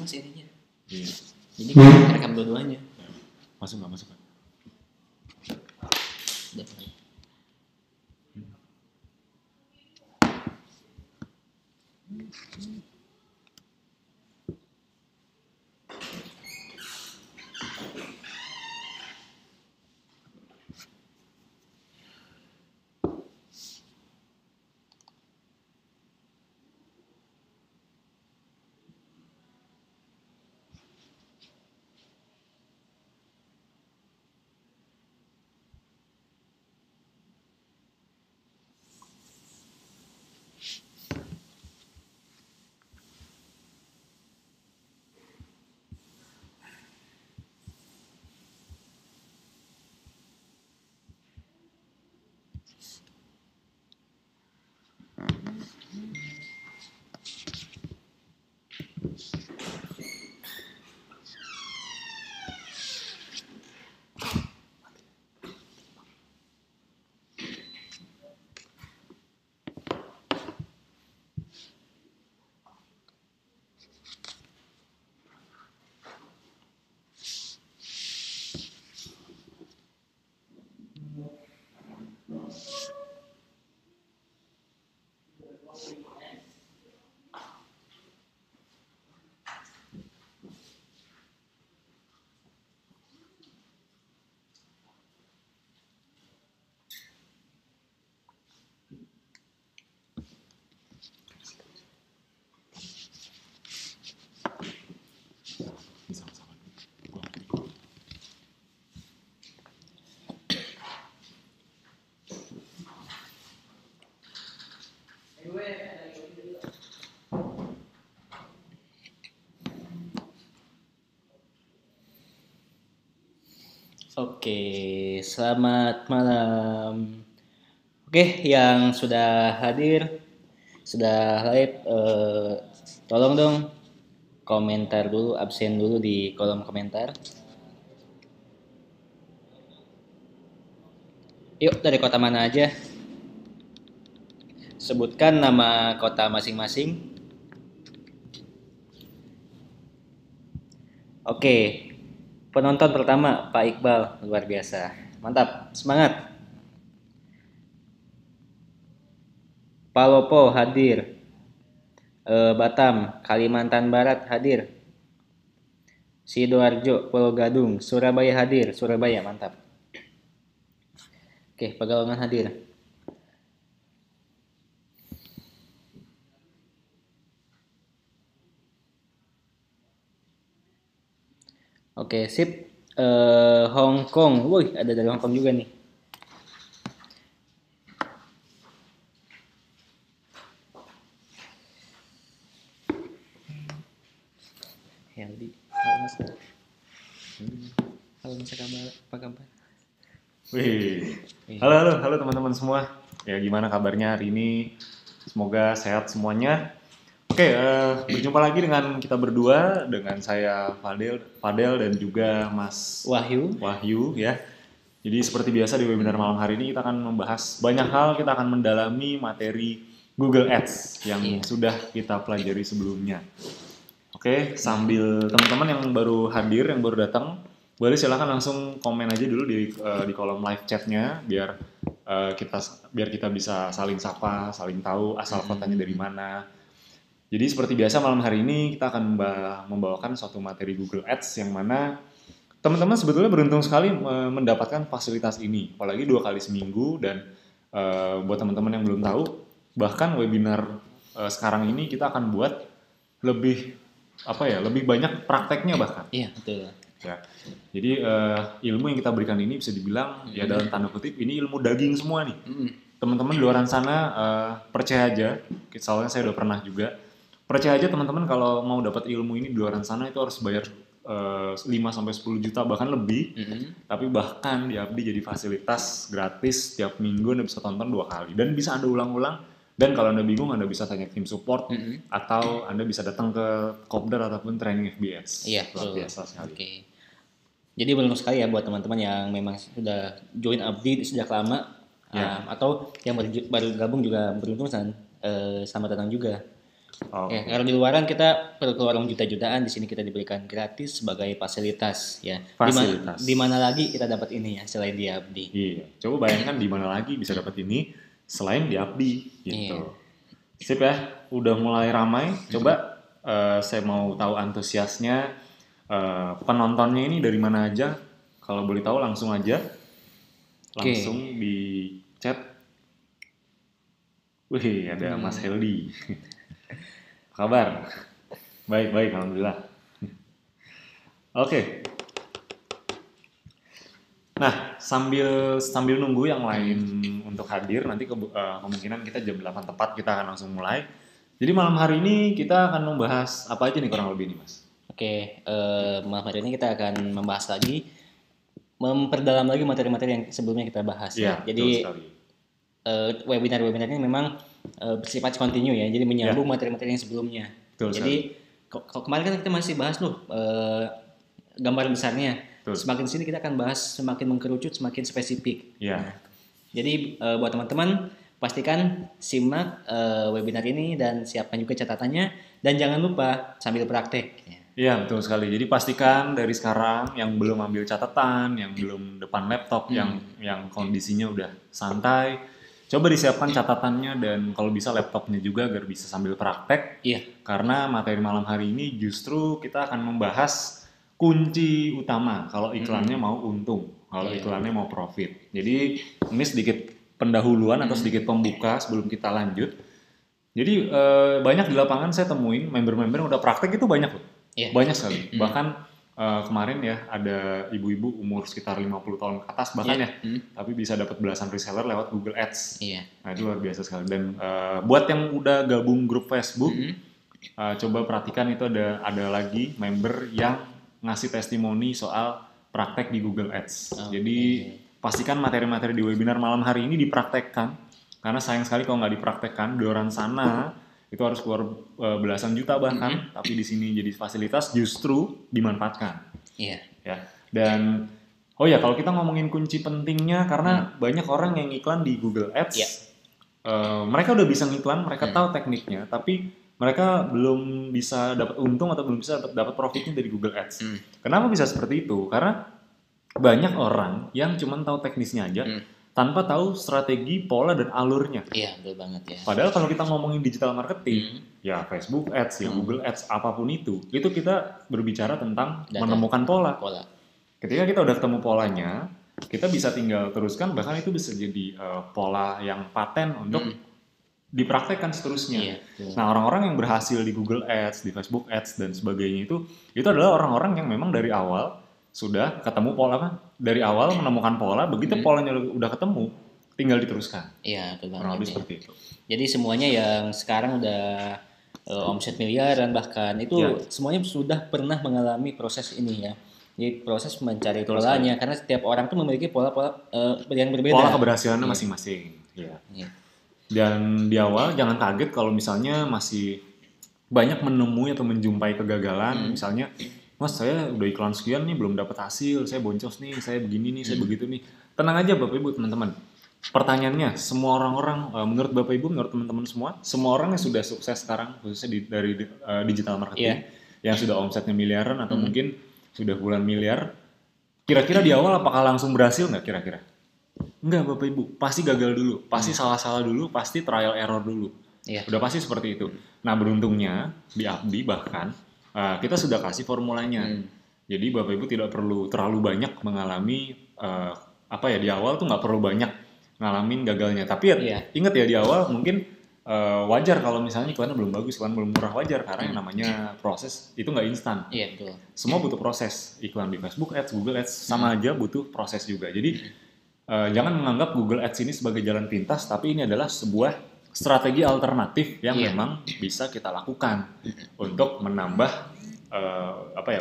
masih ininya. Iya. Jadi kita rekam dua-duanya. Masuk nggak? Udah. Sama-sama. Oke, selamat malam. Oke, yang sudah hadir, sudah live, tolong dong komentar dulu, absen dulu di kolom komentar. Yuk, dari kota mana aja? Sebutkan nama kota masing-masing. Oke, penonton pertama Pak Iqbal, luar biasa. Mantap, semangat. Palopo hadir. Batam, Kalimantan Barat hadir. Sidoarjo, Pulau Gadung, Surabaya hadir. Surabaya, mantap. Oke, Pegalongan hadir. Oke, sip. Hong Kong, wih, ada dari Hong Kong juga nih. Heldi, halo mas. Halo mas, apa kabar? Wih. Halo teman-teman semua. Ya gimana kabarnya hari ini? Semoga sehat semuanya. Oke, berjumpa lagi dengan kita berdua, dengan saya Fadel dan juga Mas Wahyu ya. Jadi seperti biasa di webinar malam hari ini kita akan membahas banyak hal, kita akan mendalami materi Google Ads yang sudah kita pelajari sebelumnya. Oke, sambil teman-teman yang baru hadir, yang baru datang, boleh silakan langsung komen aja dulu di kolom live chatnya biar kita bisa saling sapa, saling tahu asal kotanya dari mana. Jadi seperti biasa malam hari ini kita akan membawakan suatu materi Google Ads yang mana teman-teman sebetulnya beruntung sekali mendapatkan fasilitas ini, apalagi 2 kali seminggu dan buat teman-teman yang belum tahu, bahkan webinar sekarang ini kita akan buat lebih banyak prakteknya bahkan. Iya, betul. Ya. Jadi ilmu yang kita berikan ini bisa dibilang ya dalam tanda kutip ini ilmu daging semua nih. Teman-teman di luar sana percaya aja, soalnya saya udah pernah juga. Percaya aja teman-teman kalau mau dapat ilmu ini di luar sana itu harus bayar 5-10 juta bahkan lebih. Tapi bahkan di Abdi jadi fasilitas gratis tiap minggu Anda bisa tonton 2 kali dan bisa Anda ulang-ulang. Dan kalau Anda bingung, Anda bisa tanya tim support atau Anda bisa datang ke Kopdar ataupun training FBS. Iya, luar biasa sekali. Oke. Jadi beruntung sekali ya buat teman-teman yang memang sudah join Abdi sejak lama, atau yang baru gabung juga beruntung dan selamat datang juga. Ya, Oke. kalau di luaran kita perlu keluar uang juta-jutaan, di sini kita diberikan gratis sebagai fasilitas ya. Fasilitas. Di mana lagi kita dapat ini ya selain di Abdi. Iya, coba bayangkan di mana lagi bisa dapat ini selain di Abdi Iya. gitu. Sip ya, udah mulai ramai. Coba saya mau tahu antusiasnya penontonnya ini dari mana aja. Kalau boleh tahu langsung aja, Oke. langsung di chat. Wih, ada Mas Heldi. Apa kabar? Baik, baik, alhamdulillah. Oke. Nah, sambil sambil nunggu yang lain untuk hadir, nanti kemungkinan kita jam 8 tepat kita akan langsung mulai. Jadi malam hari ini kita akan membahas apa aja nih kurang lebih nih, Mas? Oke, malam hari ini kita akan membahas lagi, memperdalam lagi materi-materi yang sebelumnya kita bahas ya. Iya, betul Jadi sekali. webinar-webinar ini memang bersifat kontinu ya, jadi menyambung materi-materi yang sebelumnya. Betul Jadi kalau kemarin kan kita masih bahas loh gambar besarnya. Betul. Semakin sini kita akan bahas semakin mengkerucut, semakin spesifik. Iya. Jadi buat teman-teman pastikan simak webinar ini dan siapkan juga catatannya dan jangan lupa sambil praktek. Ya. Iya, betul sekali. Jadi pastikan dari sekarang yang belum ambil catatan, yang belum depan laptop, yang kondisinya udah santai, coba disiapkan catatannya dan kalau bisa laptopnya juga agar bisa sambil praktek. Iya. Karena materi malam hari ini justru kita akan membahas kunci utama kalau iklannya mau untung, kalau iklannya mau profit. Jadi ini sedikit pendahuluan atau sedikit pembuka sebelum kita lanjut. Jadi banyak di lapangan saya temuin member-member yang udah praktek itu banyak loh. Iya. Banyak sekali. Bahkan kemarin ya ada ibu-ibu umur sekitar 50 tahun ke atas bahkan ya. Tapi bisa dapat belasan reseller lewat Google Ads. Iya. Nah itu luar biasa sekali. Dan buat yang udah gabung grup Facebook, coba perhatikan itu ada lagi member yang ngasih testimoni soal praktek di Google Ads. Jadi pastikan materi-materi di webinar malam hari ini dipraktekkan. Karena sayang sekali kalau nggak dipraktekkan, di orang sana itu harus keluar belasan juta bahkan, tapi di sini jadi fasilitas justru dimanfaatkan. Iya. Ya. Dan oh ya kalau kita ngomongin kunci pentingnya karena banyak orang yang iklan di Google Ads, Iya. mereka udah bisa ngiklan, mereka tahu tekniknya, tapi mereka belum bisa dapat untung atau belum bisa dapat profitnya dari Google Ads. Kenapa bisa seperti itu? Karena banyak orang yang cuma tahu teknisnya aja, tanpa tahu strategi, pola, dan alurnya. Iya, betul banget ya. Padahal kalau kita ngomongin digital marketing, ya Facebook Ads, ya Google Ads, apapun itu kita berbicara tentang Data. menemukan pola. Pola. Ketika kita udah ketemu polanya, kita bisa tinggal teruskan, bahkan itu bisa jadi pola yang paten untuk dipraktekkan seterusnya. Iya, betul. Nah, orang-orang yang berhasil di Google Ads, di Facebook Ads, dan sebagainya itu adalah orang-orang yang memang dari awal sudah ketemu pola kan? Dari awal menemukan pola, begitu polanya udah ketemu, tinggal diteruskan. Iya, betul Kurang lebih banget. Ya. seperti itu. Jadi semuanya yang sekarang udah omset miliaran bahkan itu semuanya sudah pernah mengalami proses ini ya. Jadi proses mencari polanya karena setiap orang tuh memiliki pola-pola yang berbeda. Pola keberhasilannya masing-masing. Iya. Iya. Dan di awal jangan kaget kalau misalnya masih banyak menemui atau menjumpai kegagalan. Misalnya, Mas saya udah iklan sekian nih belum dapat hasil, saya boncos nih, saya begini nih, saya begitu nih. Tenang aja Bapak Ibu teman-teman. Pertanyaannya, semua orang-orang menurut Bapak Ibu, menurut teman-teman semua orang yang sudah sukses sekarang khususnya dari digital marketing yang sudah omsetnya miliaran atau mungkin sudah bulan miliar, kira-kira di awal apakah langsung berhasil nggak kira-kira? Enggak Bapak Ibu, pasti gagal dulu, pasti salah-salah dulu, pasti trial error dulu. Iya. Udah pasti seperti itu. Nah beruntungnya di Abdi bahkan kita sudah kasih formulanya. Jadi Bapak Ibu tidak perlu terlalu banyak mengalami di awal tuh nggak perlu banyak ngalamin gagalnya. Tapi ingat ya di awal mungkin wajar kalau misalnya iklannya belum bagus, iklan belum murah, wajar karena yang namanya proses itu nggak instan. Iya, betul. Semua butuh proses. Iklan di Facebook Ads, Google Ads sama aja butuh proses juga. Jadi jangan menganggap Google Ads ini sebagai jalan pintas, tapi ini adalah sebuah strategi alternatif yang memang bisa kita lakukan untuk menambah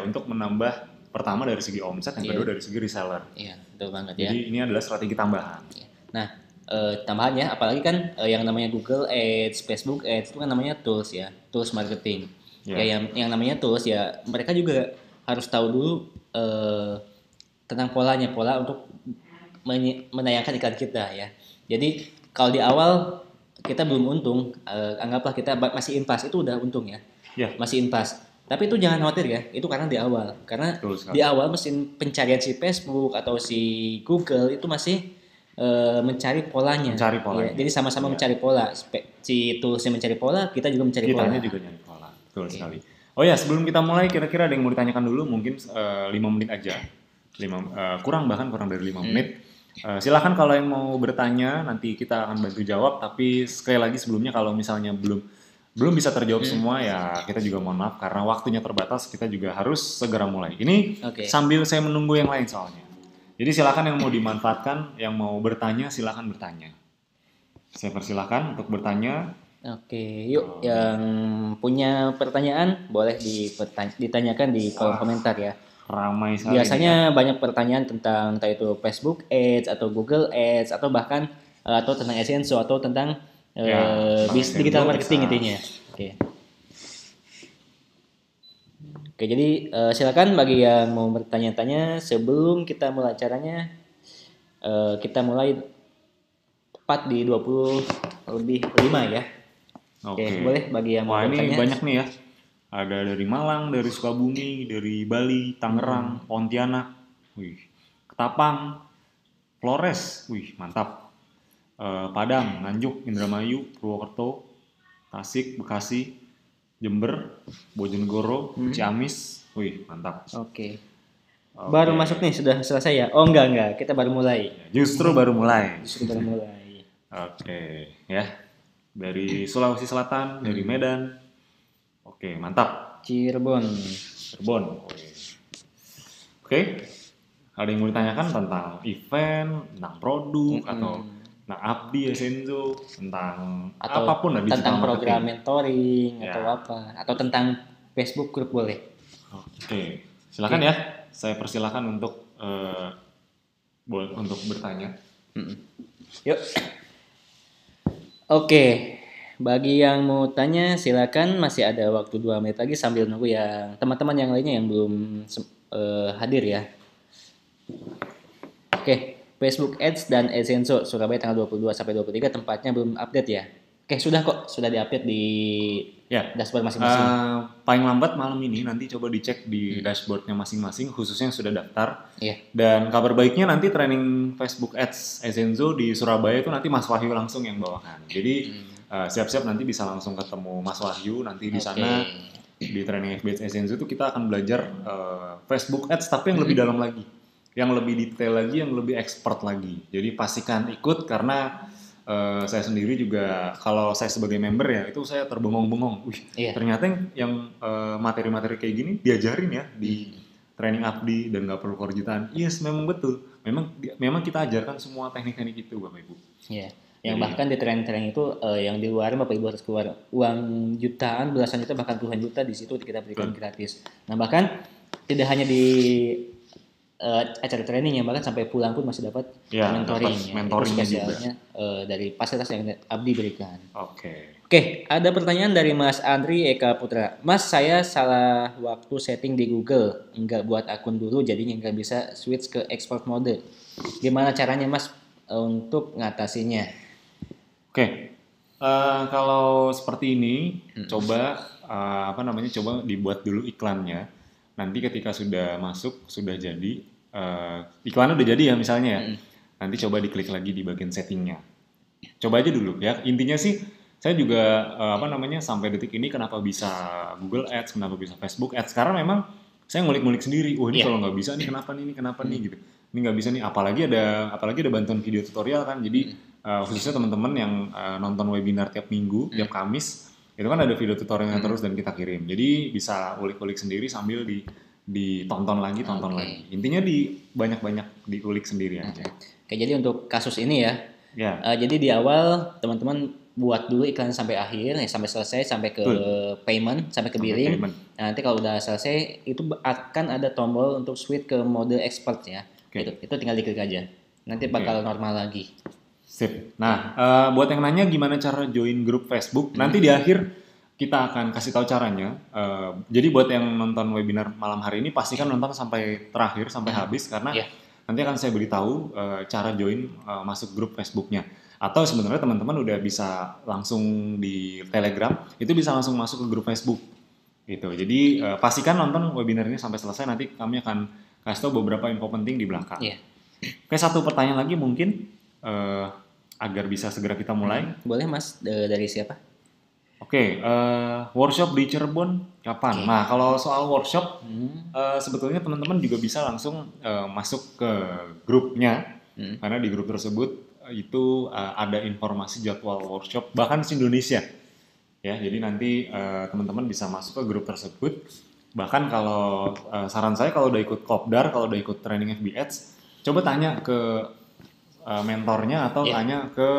untuk menambah pertama dari segi omset, yang kedua dari segi reseller. Iya, betul banget ya. Jadi ini adalah strategi tambahan. Nah, tambahannya apalagi kan yang namanya Google Ads, Facebook Ads itu kan namanya tools ya, tools marketing. Ya yang namanya tools ya mereka juga harus tahu dulu tentang pola untuk menayangkan iklan kita ya. Jadi kalau di awal kita belum untung, anggaplah kita masih impas, itu udah untung ya. Ya. Masih impas. Tapi itu jangan khawatir ya, itu karena di awal. Karena di awal mesin pencarian si Facebook atau si Google itu masih mencari polanya. Ya, jadi sama-sama mencari pola. Si toolsnya mencari pola, kita juga mencari pola. Kitanya juga nyari pola. Betul sekali. Oh ya, sebelum kita mulai, kira-kira ada yang mau ditanyakan dulu, mungkin 5 menit aja. Kurang dari 5 menit. Silakan kalau yang mau bertanya, nanti kita akan bantu jawab. Tapi sekali lagi sebelumnya, kalau misalnya belum bisa terjawab semua, ya kita juga mohon maaf karena waktunya terbatas, kita juga harus segera mulai. Ini sambil saya menunggu yang lain soalnya. Jadi silakan yang mau dimanfaatkan, yang mau bertanya, silakan bertanya. Saya persilakan untuk bertanya. Oke, yuk yang punya pertanyaan boleh ditanyakan di kolom komentar ya. Ramai sekali. Biasanya banyak pertanyaan tentang entah itu Facebook Ads atau Google Ads atau bahkan atau tentang Asenso atau tentang digital marketing intinya. Oke, jadi silakan bagi yang mau bertanya-tanya. Sebelum kita mulai acaranya, kita mulai tepat di 20:05 ya. Oke, boleh bagi yang mau bertanya. Ini banyak nih ya. Ada dari Malang, dari Sukabumi, dari Bali, Tangerang, Pontianak, Ketapang, Flores, mantap. Padang, Nganjuk, Indramayu, Purwokerto, Tasik, Bekasi, Jember, Bojonegoro, Ciamis, mantap. Oke. Baru masuk nih, sudah selesai ya? Oh enggak, kita baru mulai. Justru baru mulai. Oke, ya. Dari Sulawesi Selatan, dari Medan. Oke, mantap. Cirebon. Oke. Ada yang mau ditanyakan tentang event, tentang produk, atau tentang Abdi, Asenso, tentang atau apapun lah, tentang program mentoring atau apa, atau tentang Facebook group boleh. Oke, silakan ya. Saya persilakan untuk bertanya. Yuk. Oke, bagi yang mau tanya silakan, masih ada waktu 2 menit lagi sambil nunggu yang teman-teman yang lainnya yang belum hadir ya. Oke, Facebook Ads dan Asenso Surabaya tanggal 22 sampai 23 tempatnya belum update ya. Oke, sudah di-update di dashboard masing-masing. Paling lambat malam ini, nanti coba dicek di dashboardnya masing-masing, khususnya yang sudah daftar. Dan kabar baiknya nanti training Facebook Ads Asenso di Surabaya itu nanti Mas Wahyu langsung yang bawakan. Jadi siap-siap nanti bisa langsung ketemu Mas Wahyu nanti di sana. Di training FB Asenso itu kita akan belajar Facebook Ads tapi yang lebih dalam lagi, yang lebih detail lagi, yang lebih expert lagi. Jadi pastikan ikut karena saya sendiri juga kalau saya sebagai member ya itu saya terbengong-bengong. Ternyata yang materi-materi kayak gini diajarin ya di training Abdi dan nggak perlu kejutan. Yes, memang betul. Memang kita ajarkan semua teknik-teknik itu, Bapak Ibu. Iya. Yang bahkan di training itu yang di luar Bapak Ibu harus keluar uang jutaan, belasan juta bahkan puluhan juta, di situ kita berikan gratis. Nah, bahkan tidak hanya di acara training yang bahkan sampai pulang pun masih dapat mentoringnya juga dari fasilitas yang Abdi berikan. Oke, ada pertanyaan dari Mas Andri Eka Putra. Mas, saya salah waktu setting di Google, nggak buat akun dulu, jadinya nggak bisa switch ke export mode. Gimana caranya Mas untuk ngatasinya? Oke, kalau seperti ini, coba coba dibuat dulu iklannya. Nanti ketika sudah masuk, sudah jadi, iklannya udah jadi ya misalnya ya, nanti coba diklik lagi di bagian settingnya. Coba aja dulu ya. Intinya sih, saya juga sampai detik ini kenapa bisa Google Ads, kenapa bisa Facebook Ads, karena memang saya ngulik-ngulik sendiri. Ini kalau nggak bisa nih kenapa nih gitu. Ini nggak bisa nih, apalagi ada bantuan video tutorial kan. Jadi khususnya teman-teman yang nonton webinar tiap minggu, tiap Kamis, itu kan ada video tutorialnya terus dan kita kirim. Jadi bisa ulik-ulik sendiri sambil ditonton lagi. Intinya banyak-banyak diulik sendiri aja. Oke, jadi untuk kasus ini ya. Jadi di awal teman-teman buat dulu iklan sampai akhir, sampai selesai, sampai ke payment, sampai ke billing. Nah, nanti kalau udah selesai itu akan ada tombol untuk switch ke mode expert ya. Itu tinggal diklik aja. Nanti bakal normal lagi. Sip. Nah, buat yang nanya gimana cara join grup Facebook, nanti di akhir kita akan kasih tahu caranya. Jadi buat yang nonton webinar malam hari ini pastikan nonton sampai terakhir, sampai habis, karena nanti akan saya beritahu cara join masuk grup Facebooknya. Atau sebenarnya teman-teman udah bisa langsung di Telegram, itu bisa langsung masuk ke grup Facebook gitu. Jadi pastikan nonton webinar ini sampai selesai, nanti kami akan kasih tahu beberapa info penting di belakang. Iya. Oke, satu pertanyaan lagi mungkin agar bisa segera kita mulai. Boleh Mas, dari siapa? Oke, workshop di Cirebon kapan? Nah, kalau soal workshop, sebetulnya teman-teman juga bisa langsung masuk ke grupnya, karena di grup tersebut itu ada informasi jadwal workshop, bahkan se-Indonesia. Ya, jadi nanti teman-teman bisa masuk ke grup tersebut. Bahkan kalau saran saya kalau udah ikut Kopdar, kalau udah ikut training FBH, coba tanya ke mentornya atau tanya ke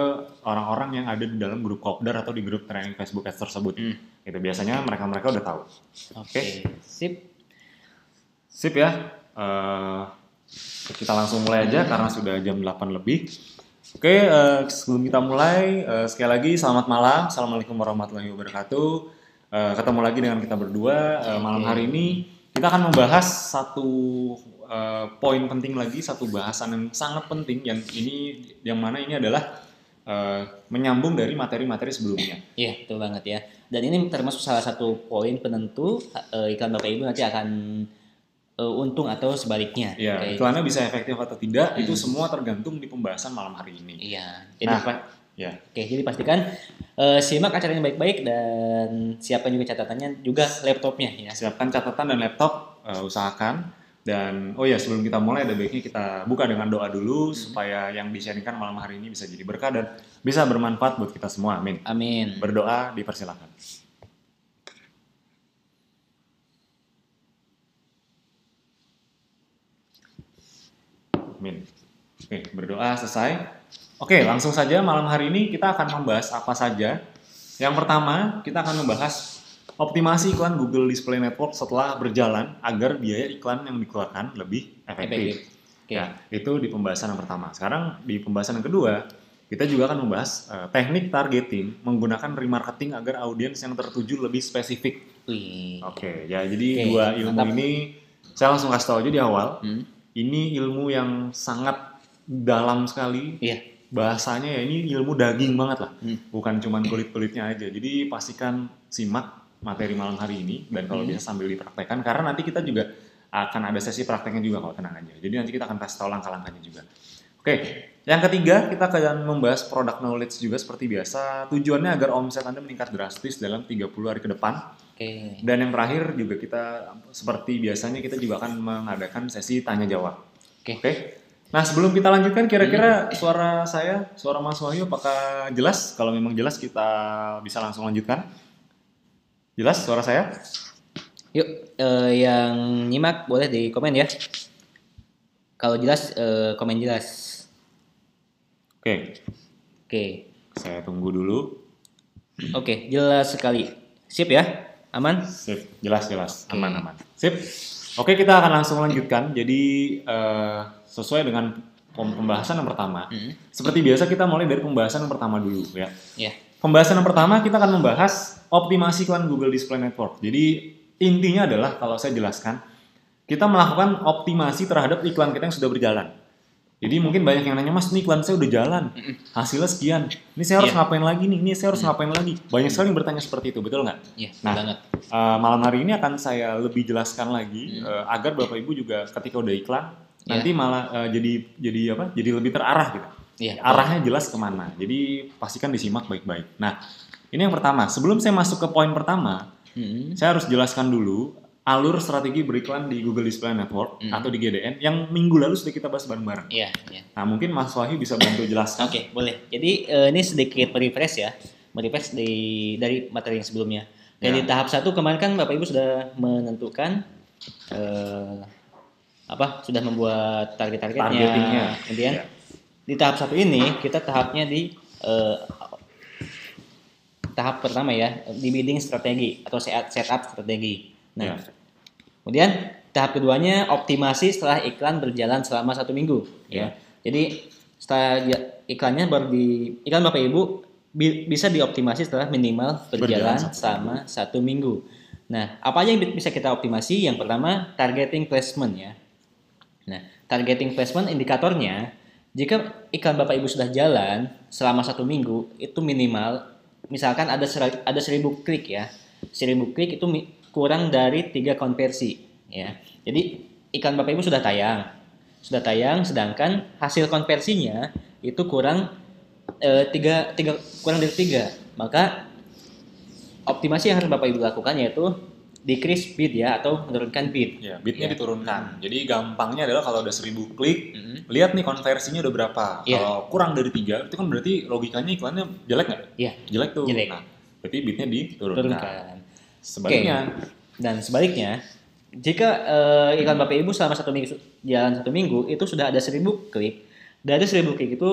orang-orang yang ada di dalam grup Kopdar atau di grup training Facebook Ads tersebut. Itu biasanya mereka udah tahu. Oke. Sip ya. Kita langsung mulai aja karena sudah jam 8 lebih. Oke, sebelum kita mulai, sekali lagi selamat malam. Assalamualaikum warahmatullahi wabarakatuh. Ketemu lagi dengan kita berdua. Malam hari ini kita akan membahas satu poin penting lagi, satu bahasan yang sangat penting yang mana ini adalah menyambung dari materi-materi sebelumnya. Iya, betul banget ya. Dan ini termasuk salah satu poin penentu iklan Bapak Ibu nanti akan untung atau sebaliknya. Iya, iklannya bisa efektif atau tidak, itu semua tergantung di pembahasan malam hari ini. Iya. Jadi ya. Oke, jadi pastikan simak acaranya baik-baik dan siapkan juga catatannya, juga laptopnya ya. Siapkan catatan dan laptop, usahakan. Dan sebelum kita mulai ada baiknya kita buka dengan doa dulu supaya yang di-sharingkan malam hari ini bisa jadi berkah dan bisa bermanfaat buat kita semua. Amin. Amin. Berdoa dipersilakan. Amin. Oke, berdoa selesai. Oke, langsung saja malam hari ini kita akan membahas apa saja. Yang pertama, kita akan membahas optimasi iklan Google Display Network setelah berjalan agar biaya iklan yang dikeluarkan lebih efektif. Ya, itu di pembahasan yang pertama. Sekarang di pembahasan yang kedua, kita juga akan membahas teknik targeting menggunakan remarketing agar audiens yang tertuju lebih spesifik. Oke, ya jadi dua ilmu ini saya langsung kasih tahu aja di awal. Ini ilmu yang sangat dalam sekali. Bahasanya ya ini ilmu daging banget lah. Bukan cuma kulit-kulitnya aja. Jadi pastikan simak materi malam hari ini dan kalau bisa sambil dipraktekkan karena nanti kita juga akan ada sesi prakteknya juga, kalau tenang aja. Jadi nanti kita akan kasih tahu langkah-langkahnya juga. Oke, yang ketiga kita akan membahas product knowledge juga seperti biasa. Tujuannya agar omset Anda meningkat drastis dalam 30 hari ke depan. Dan yang terakhir juga kita seperti biasanya kita juga akan mengadakan sesi tanya jawab. Oke. Nah, sebelum kita lanjutkan, kira-kira suara Mas Wahyu apakah jelas? Kalau memang jelas kita bisa langsung lanjutkan. Jelas suara saya? Yuk, yang nyimak boleh di komen ya. Kalau jelas, komen jelas. Oke. Saya tunggu dulu. Oke, jelas sekali. Sip ya? Aman? Sip, jelas. Aman. Sip. Oke, kita akan langsung lanjutkan. Jadi sesuai dengan pembahasan yang pertama. Seperti biasa kita mulai dari pembahasan yang pertama dulu ya. Pembahasan yang pertama kita akan membahas optimasi iklan Google Display Network. Jadi intinya adalah kalau saya jelaskan, kita melakukan optimasi terhadap iklan kita yang sudah berjalan. Jadi mungkin banyak yang nanya, Mas, ini iklan saya udah jalan, hasilnya sekian. Ini saya harus ngapain lagi nih? Ini saya harus ngapain lagi? Banyak sekali yang bertanya seperti itu, betul nggak? Nah, malam hari ini akan saya lebih jelaskan lagi agar Bapak Ibu juga ketika udah iklan nanti malah jadi lebih terarah gitu. Arahnya jelas kemana. Jadi pastikan disimak baik-baik. Nah, ini yang pertama. Sebelum saya masuk ke poin pertama, saya harus jelaskan dulu alur strategi beriklan di Google Display Network atau di GDN yang minggu lalu sudah kita bahas bareng-bareng. Nah, mungkin Mas Wahyu bisa bantu jelaskan. Oke, boleh. Jadi ini sedikit merefresh ya. Merefresh dari materi yang sebelumnya. Dan di tahap 1 kemarin kan Bapak Ibu sudah menentukan sudah membuat target-targetnya. Kemudian di tahap 1 ini kita tahapnya di tahap pertama ya, di bidding strategi atau setup strategi. Nah, kemudian tahap keduanya optimasi setelah iklan berjalan selama 1 minggu. Jadi setelah iklan Bapak Ibu bisa dioptimasi setelah minimal berjalan selama 1 minggu. Nah, apa aja yang bisa kita optimasi? Yang pertama targeting placement ya. Nah, targeting placement indikatornya Jika iklan Bapak Ibu sudah jalan selama 1 minggu, itu minimal, misalkan ada 1.000 klik ya, 1.000 klik itu kurang dari 3 konversi ya. Jadi iklan Bapak Ibu sudah tayang, sedangkan hasil konversinya itu kurang kurang dari 3. Maka optimasi yang harus Bapak Ibu lakukan yaitu decrease bid ya, atau menurunkan bid. Ya, bidnya diturunkan. Jadi gampangnya adalah kalau udah 1.000 klik, lihat nih konversinya udah berapa. Kalau kurang dari 3, itu kan berarti logikanya iklannya jelek nggak? Iya. Jelek tuh. Jelek. Nah, berarti bidnya diturunkan. Sebaliknya. Dan sebaliknya, jika iklan Bapak Ibu selama 1 minggu jalan 1 minggu itu sudah ada 1.000 klik, dari 1.000 klik itu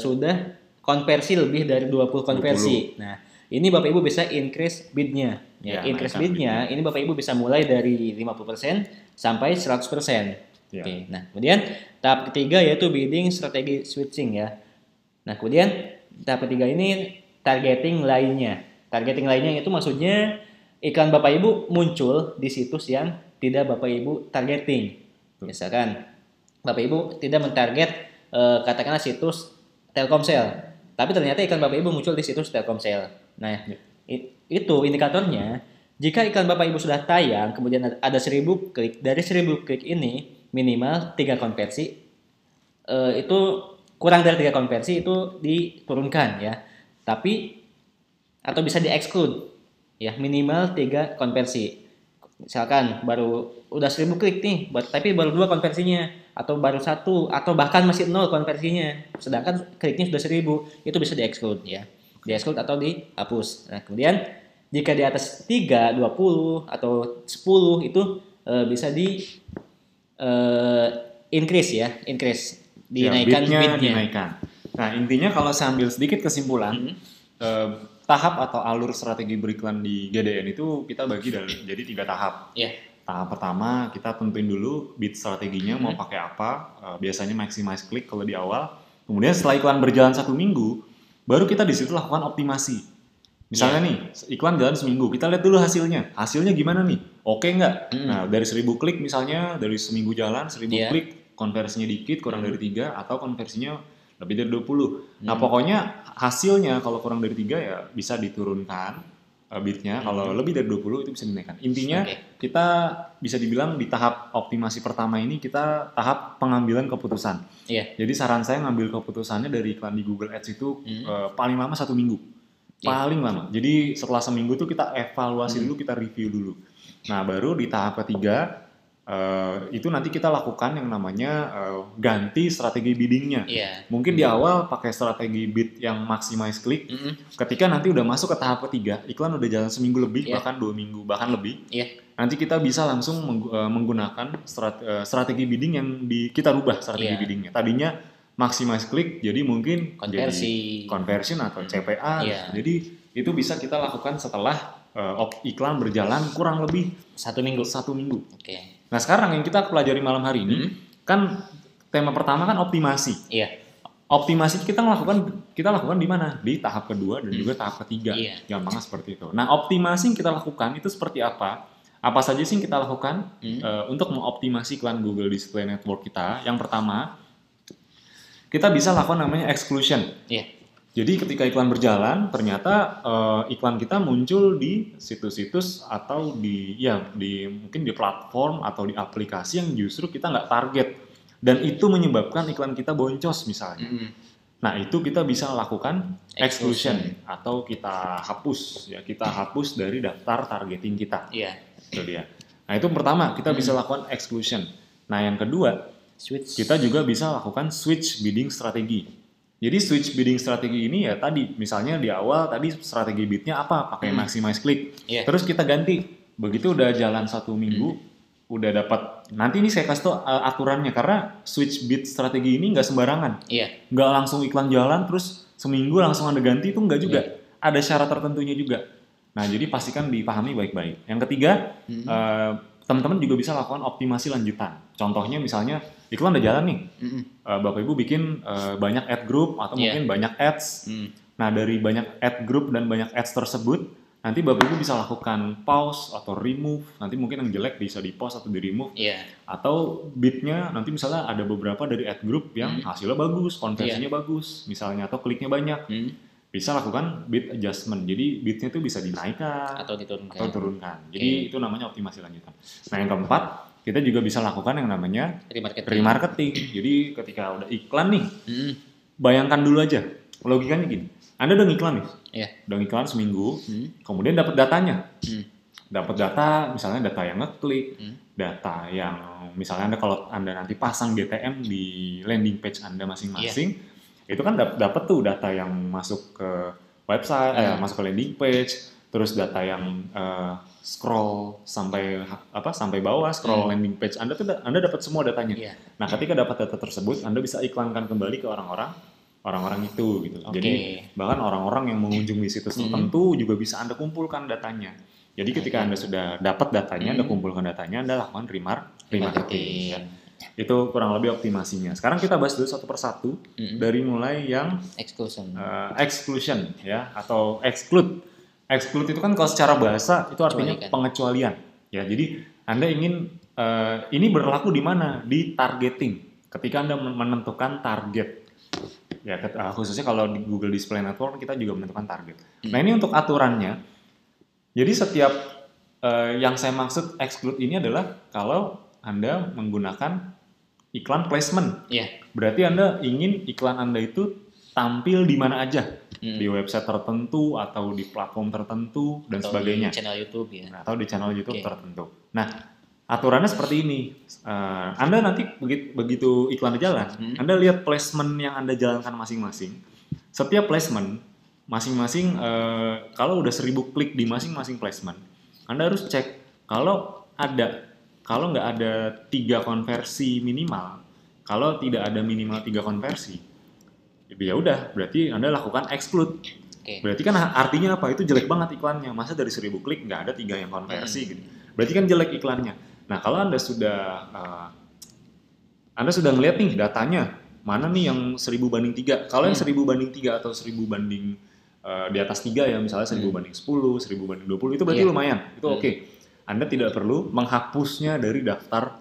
sudah konversi lebih dari 20 konversi. 20. Nah, ini Bapak Ibu bisa increase bidnya. Increase bidnya, ini Bapak Ibu bisa mulai dari 50% sampai 100%. Ya. Oke. Nah, kemudian tahap ketiga yaitu bidding strategi switching ya. Nah, kemudian tahap ketiga ini targeting lainnya. Targeting lainnya itu maksudnya iklan Bapak Ibu muncul di situs yang tidak Bapak Ibu targeting. Misalkan Bapak Ibu tidak mentarget katakanlah situs Telkomsel, tapi ternyata iklan Bapak Ibu muncul di situs Telkomsel. Nah, itu indikatornya. Jika iklan Bapak Ibu sudah tayang, kemudian ada 1.000 klik, dari 1.000 klik ini minimal 3 konversi, itu kurang dari 3 konversi itu diturunkan ya. Tapi atau bisa di-exclude ya, minimal 3 konversi. Misalkan udah 1.000 klik nih, tapi baru 2 konversinya, atau baru 1, atau bahkan masih 0 konversinya, sedangkan kliknya sudah 1.000, itu bisa di-exclude ya. Di-exclude atau dihapus. Nah, kemudian jika di atas 3, 20 atau 10 itu bisa di increase, dinaikkan bidnya. Dinaikkan. Nah, intinya kalau saya ambil sedikit kesimpulan, tahap atau alur strategi beriklan di GDN itu kita bagi jadi 3 tahap. Tahap pertama kita tentuin dulu bid strateginya mau pakai apa, biasanya maximize click kalau di awal. Kemudian setelah iklan berjalan 1 minggu, baru kita di situ lakukan optimasi. Misalnya nih, iklan jalan seminggu, kita lihat dulu hasilnya. Hasilnya gimana nih? Oke nggak? Nah, dari 1.000 klik misalnya, dari seminggu jalan 1.000 klik, konversinya dikit, kurang dari 3, atau konversinya lebih dari 20. Nah, pokoknya hasilnya kalau kurang dari 3 ya bisa diturunkan bidnya. Kalau lebih dari 20 itu bisa dinaikkan. Intinya kita bisa dibilang di tahap optimasi pertama ini kita tahap pengambilan keputusan. Jadi saran saya ngambil keputusannya dari iklan di Google Ads itu paling lama 1 minggu. Paling lama. Jadi setelah seminggu tuh kita evaluasi dulu, kita review dulu. Nah, baru di tahap ketiga itu nanti kita lakukan yang namanya ganti strategi biddingnya. Mungkin di awal pakai strategi bid yang maximize click. Ketika nanti udah masuk ke tahap ketiga, iklan udah jalan seminggu lebih, bahkan 2 minggu, bahkan lebih. Nanti kita bisa langsung menggunakan strategi bidding yang kita rubah strategi biddingnya. Tadinya maximize click, jadi mungkin jadi conversion atau CPA. Jadi itu bisa kita lakukan setelah iklan berjalan kurang lebih 1 minggu. Nah, sekarang yang kita pelajari malam hari ini kan tema pertama kan optimasi. Optimasi kita lakukan di mana? Di tahap kedua dan juga tahap ketiga. Gampangnya seperti itu. Nah, optimasi yang kita lakukan itu seperti apa? Apa saja sih yang kita lakukan untuk mengoptimasi iklan Google Display Network kita? Yang pertama, kita bisa lakukan namanya exclusion. Jadi ketika iklan berjalan, ternyata iklan kita muncul di situs-situs atau mungkin di platform atau di aplikasi yang justru kita nggak target, dan itu menyebabkan iklan kita boncos misalnya. Nah, itu kita bisa lakukan exclusion atau kita hapus dari daftar targeting kita. Itu dia. Nah, itu pertama kita bisa lakukan exclusion. Nah, yang kedua, kita juga bisa lakukan switch bidding strategi. Jadi switch bidding strategi ini ya tadi, misalnya di awal tadi strategi bidnya apa? Pakai maximize click. Terus kita ganti. Begitu udah jalan 1 minggu, udah dapat. Nanti ini saya kasih tau aturannya, karena switch bid strategi ini nggak sembarangan. Nggak langsung iklan jalan terus seminggu langsung ada ganti, itu nggak juga. Ada syarat tertentunya juga. Nah, jadi pastikan dipahami baik-baik. Yang ketiga, teman-teman juga bisa lakukan optimasi lanjutan. Contohnya misalnya iklan udah jalan nih, Bapak Ibu bikin banyak ad group atau mungkin banyak ads. Nah, dari banyak ad group dan banyak ads tersebut, nanti Bapak Ibu bisa lakukan pause atau remove. Nanti mungkin yang jelek bisa di pause atau di remove. Atau bitnya nanti misalnya ada beberapa dari ad group yang hasilnya bagus, konversinya bagus, misalnya atau kliknya banyak. Bisa lakukan bit adjustment. Jadi bitnya itu bisa dinaikkan atau diturunkan. Jadi itu namanya optimasi lanjutan. Nah, yang keempat, kita juga bisa lakukan yang namanya remarketing. Jadi ketika udah iklan nih, bayangkan dulu aja. Logikanya gini. Anda udah ngiklan nih. Udah ngiklan seminggu, kemudian dapat datanya. Dapat data, misalnya data yang ngeklik, data yang misalnya kalau Anda nanti pasang GTM di landing page Anda masing-masing, itu kan dapat tuh data yang masuk ke website, masuk ke landing page, terus data yang scroll sampai bawah, scroll landing page Anda dapat semua datanya. Nah, ketika dapat data tersebut, Anda bisa iklankan kembali ke orang-orang itu gitu. Jadi bahkan orang-orang yang mengunjungi situs tertentu juga bisa Anda kumpulkan datanya. Jadi ketika Anda sudah dapat datanya, Anda kumpulkan datanya, Anda lakukan remarketing. Ya. Itu kurang lebih optimasinya. Sekarang kita bahas dulu satu persatu dari mulai yang exclusion ya atau exclude. Exclude itu kan kalau secara bahasa itu artinya pengecualian. Ya, jadi Anda ingin ini berlaku di mana? Di targeting. Ketika Anda menentukan target. Ya, khususnya kalau di Google Display Network kita juga menentukan target. Nah, ini untuk aturannya. Jadi setiap yang saya maksud exclude ini adalah kalau Anda menggunakan iklan placement. Berarti Anda ingin iklan Anda itu tampil di mana aja. Di website tertentu atau di platform tertentu dan atau sebagainya. Di channel YouTube ya. Atau di channel YouTube tertentu. Nah, aturannya seperti ini. Anda nanti begitu iklan jalan, Anda lihat placement yang Anda jalankan masing-masing. Setiap placement, masing-masing kalau udah 1000 klik di masing-masing placement, Anda harus cek kalau nggak ada 3 konversi minimal, kalau tidak ada minimal 3 konversi, ya udah berarti Anda lakukan exclude. Berarti kan artinya apa? Itu jelek banget iklannya. Masa dari 1000 klik nggak ada 3 yang konversi gitu. Berarti kan jelek iklannya. Nah, kalau Anda sudah ngeliat nih datanya, mana nih yang 1000 banding 3. Kalau yang 1000 banding 3 atau 1000 banding di atas 3 ya, misalnya 1000 banding 10, 1000 banding 20, itu berarti lumayan. Itu oke. Anda tidak perlu menghapusnya dari daftar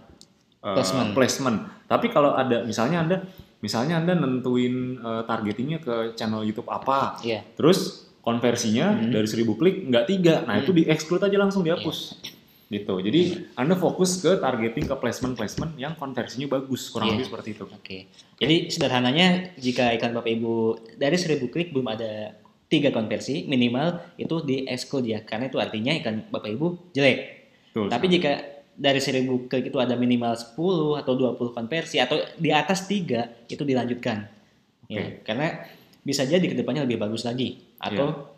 placement. Tapi kalau ada, misalnya Anda nentuin targetingnya ke channel YouTube apa, terus konversinya dari 1000 klik nggak 3, nah itu di-exclude aja langsung dihapus. Gitu. Jadi Anda fokus ke targeting ke placement yang konversinya bagus, kurang lebih seperti itu. Jadi sederhananya jika iklan Bapak Ibu dari 1000 klik belum ada 3 konversi minimal itu di exclude ya, karena itu artinya iklan Bapak Ibu jelek. Tapi jika dari 1000 klik itu ada minimal 10 atau 20 konversi atau di atas 3 itu dilanjutkan. Ya, karena bisa jadi kedepannya lebih bagus lagi atau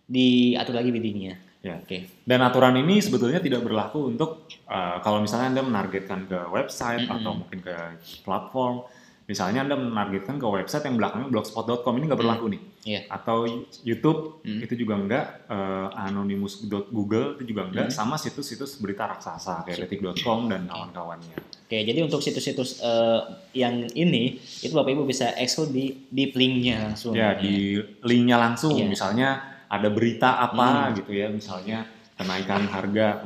diatur lagi biddingnya. Dan aturan ini sebetulnya tidak berlaku untuk kalau misalnya Anda menargetkan ke website atau mungkin ke platform. Misalnya Anda menargetkan ke website yang belakangnya blogspot.com, ini nggak berlaku nih. Atau YouTube itu juga enggak, anonymous.google itu juga enggak, sama situs-situs berita raksasa kayak detik.com dan kawan-kawannya. Jadi untuk situs-situs yang ini itu Bapak Ibu bisa exclude di linknya langsung. Di linknya langsung. Misalnya ada berita apa gitu ya, misalnya kenaikan harga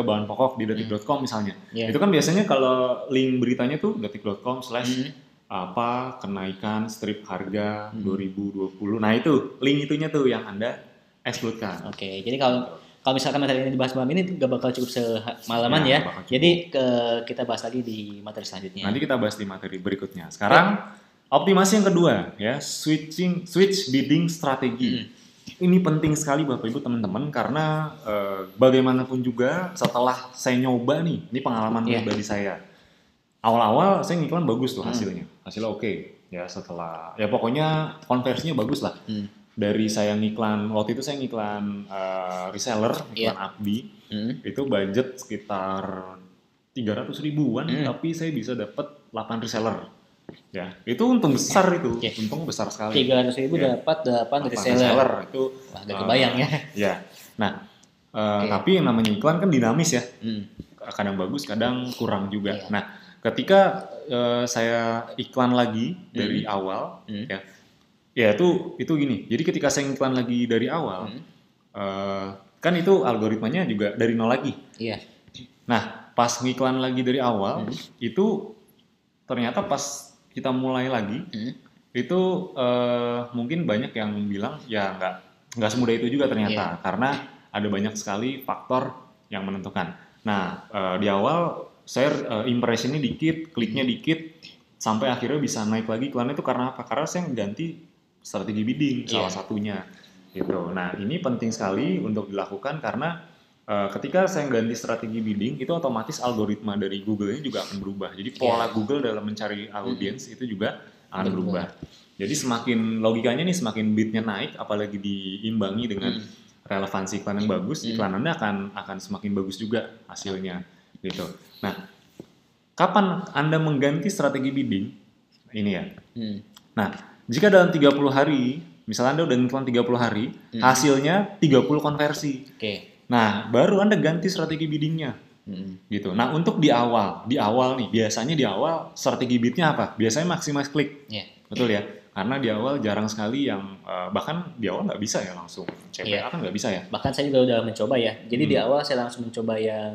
bahan pokok di detik.com misalnya. Itu kan biasanya kalau link beritanya tuh detik.com/ apa kenaikan strip harga 2020. Nah itu link itunya tuh yang Anda exclude-kan. Jadi kalau misalkan materi ini dibahas malam ini nggak bakal cukup semalaman ya. Jadi kita bahas lagi di materi selanjutnya. Nanti kita bahas di materi berikutnya. Sekarang optimasi yang kedua ya, switch bidding strategi. Ini penting sekali Bapak Ibu teman-teman karena bagaimanapun juga setelah saya nyoba nih, ini pengalaman pribadi saya. Awal-awal saya ngiklan bagus tuh hasilnya oke ya, setelah ya pokoknya konversinya bagus lah. Dari saya ngiklan waktu itu saya ngiklan reseller, iklan Abdi, itu budget sekitar 300 ribuan, tapi saya bisa dapat 8 reseller. Ya, itu untung besar itu, untung besar sekali. 300.000 dapat 8 reseller. Itu udah kebayang ya. Ya, nah, tapi yang namanya iklan kan dinamis ya, kadang bagus, kadang kurang juga. Nah, ketika saya iklan lagi dari awal, ya itu gini. Jadi ketika saya iklan lagi dari awal, kan itu algoritmanya juga dari nol lagi. Iya. Nah, pas ngiklan lagi dari awal, itu ternyata pas kita mulai lagi, itu mungkin banyak yang bilang ya nggak semudah itu juga ternyata, karena ada banyak sekali faktor yang menentukan. Nah, di awal saya impressionnya dikit, kliknya dikit, sampai akhirnya bisa naik lagi iklannya itu karena apa? Karena saya ganti strategi bidding salah satunya. Gitu. Nah, ini penting sekali untuk dilakukan karena ketika saya ganti strategi bidding, itu otomatis algoritma dari Google-nya juga akan berubah. Jadi pola Google dalam mencari audiens itu juga akan berubah. Jadi semakin logikanya nih, semakin bidnya naik, apalagi diimbangi dengan relevansi iklan yang bagus, iklan Anda akan semakin bagus juga hasilnya. Gitu. Nah, kapan Anda mengganti strategi bidding? Ini ya. Nah, jika dalam 30 hari, misalnya Anda udah ngiklan 30 hari, hasilnya 30 konversi. Nah, baru Anda ganti strategi biddingnya. Gitu. Nah, untuk di awal nih, biasanya di awal strategi bidnya apa? Biasanya maximize click. Betul ya? Karena di awal jarang sekali yang, bahkan di awal nggak bisa ya langsung. CPA kan nggak bisa ya? Bahkan saya juga udah mencoba ya. Jadi di awal saya langsung mencoba yang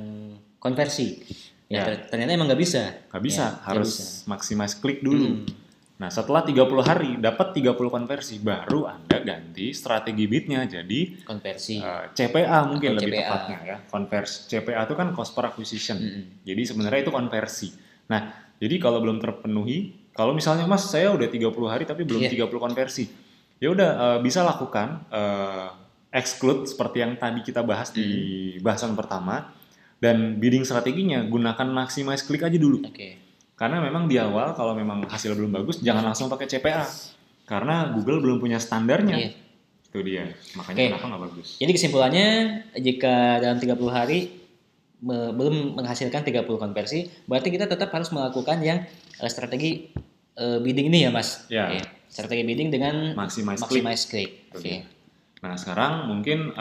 konversi. Ternyata emang nggak bisa. Nggak bisa, harus maximize click dulu. Nah, setelah 30 hari dapat 30 konversi, baru Anda ganti strategi bidnya jadi konversi. CPA mungkin lebih tepatnya ya. Konversi CPA itu kan cost per acquisition. Jadi sebenarnya itu konversi. Nah, jadi kalau belum terpenuhi, kalau misalnya Mas saya udah 30 hari tapi belum 30 konversi. Ya udah bisa lakukan exclude seperti yang tadi kita bahas di bahasan pertama, dan bidding strateginya gunakan maximize click aja dulu. Karena memang di awal kalau memang hasil belum bagus, jangan langsung pakai CPA. Karena Google belum punya standarnya. Itu dia. Makanya kenapa nggak bagus. Jadi kesimpulannya, jika dalam 30 hari belum menghasilkan 30 konversi, berarti kita tetap harus melakukan yang strategi bidding ini ya Mas? Strategi bidding dengan maximize click. Nah, sekarang mungkin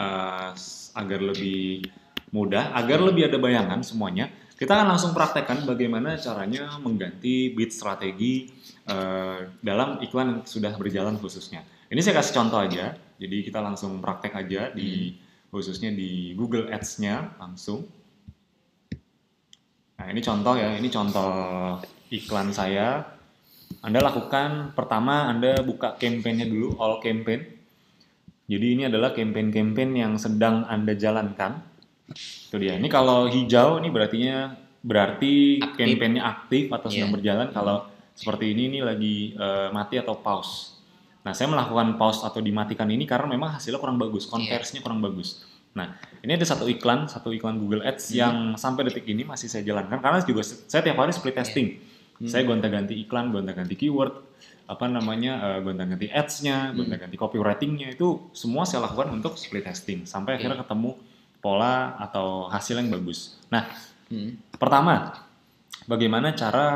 agar lebih mudah, agar lebih ada bayangan semuanya, kita akan langsung praktekkan bagaimana caranya mengganti bid strategi dalam iklan yang sudah berjalan khususnya. Ini saya kasih contoh aja, jadi kita langsung praktek aja khususnya di Google Ads-nya langsung. Nah, ini contoh ya, ini contoh iklan saya. Anda lakukan, pertama Anda buka campaign-nya dulu, all campaign. Jadi ini adalah campaign-campaign yang sedang Anda jalankan. Itu dia. Ini kalau hijau ini berarti campaign-nya aktif atau sedang berjalan. Kalau seperti ini lagi mati atau pause. Nah, saya melakukan pause atau dimatikan ini karena memang hasilnya kurang bagus, konversinya kurang bagus. Nah, ini ada satu iklan Google Ads yang sampai detik ini masih saya jalankan karena juga saya tiap hari split testing. Saya gonta-ganti iklan, gonta-ganti keyword, gonta-ganti ads-nya, gonta-ganti copywriting-nya, itu semua saya lakukan untuk split testing sampai akhirnya ketemu pola atau hasil yang bagus. Nah, pertama, bagaimana cara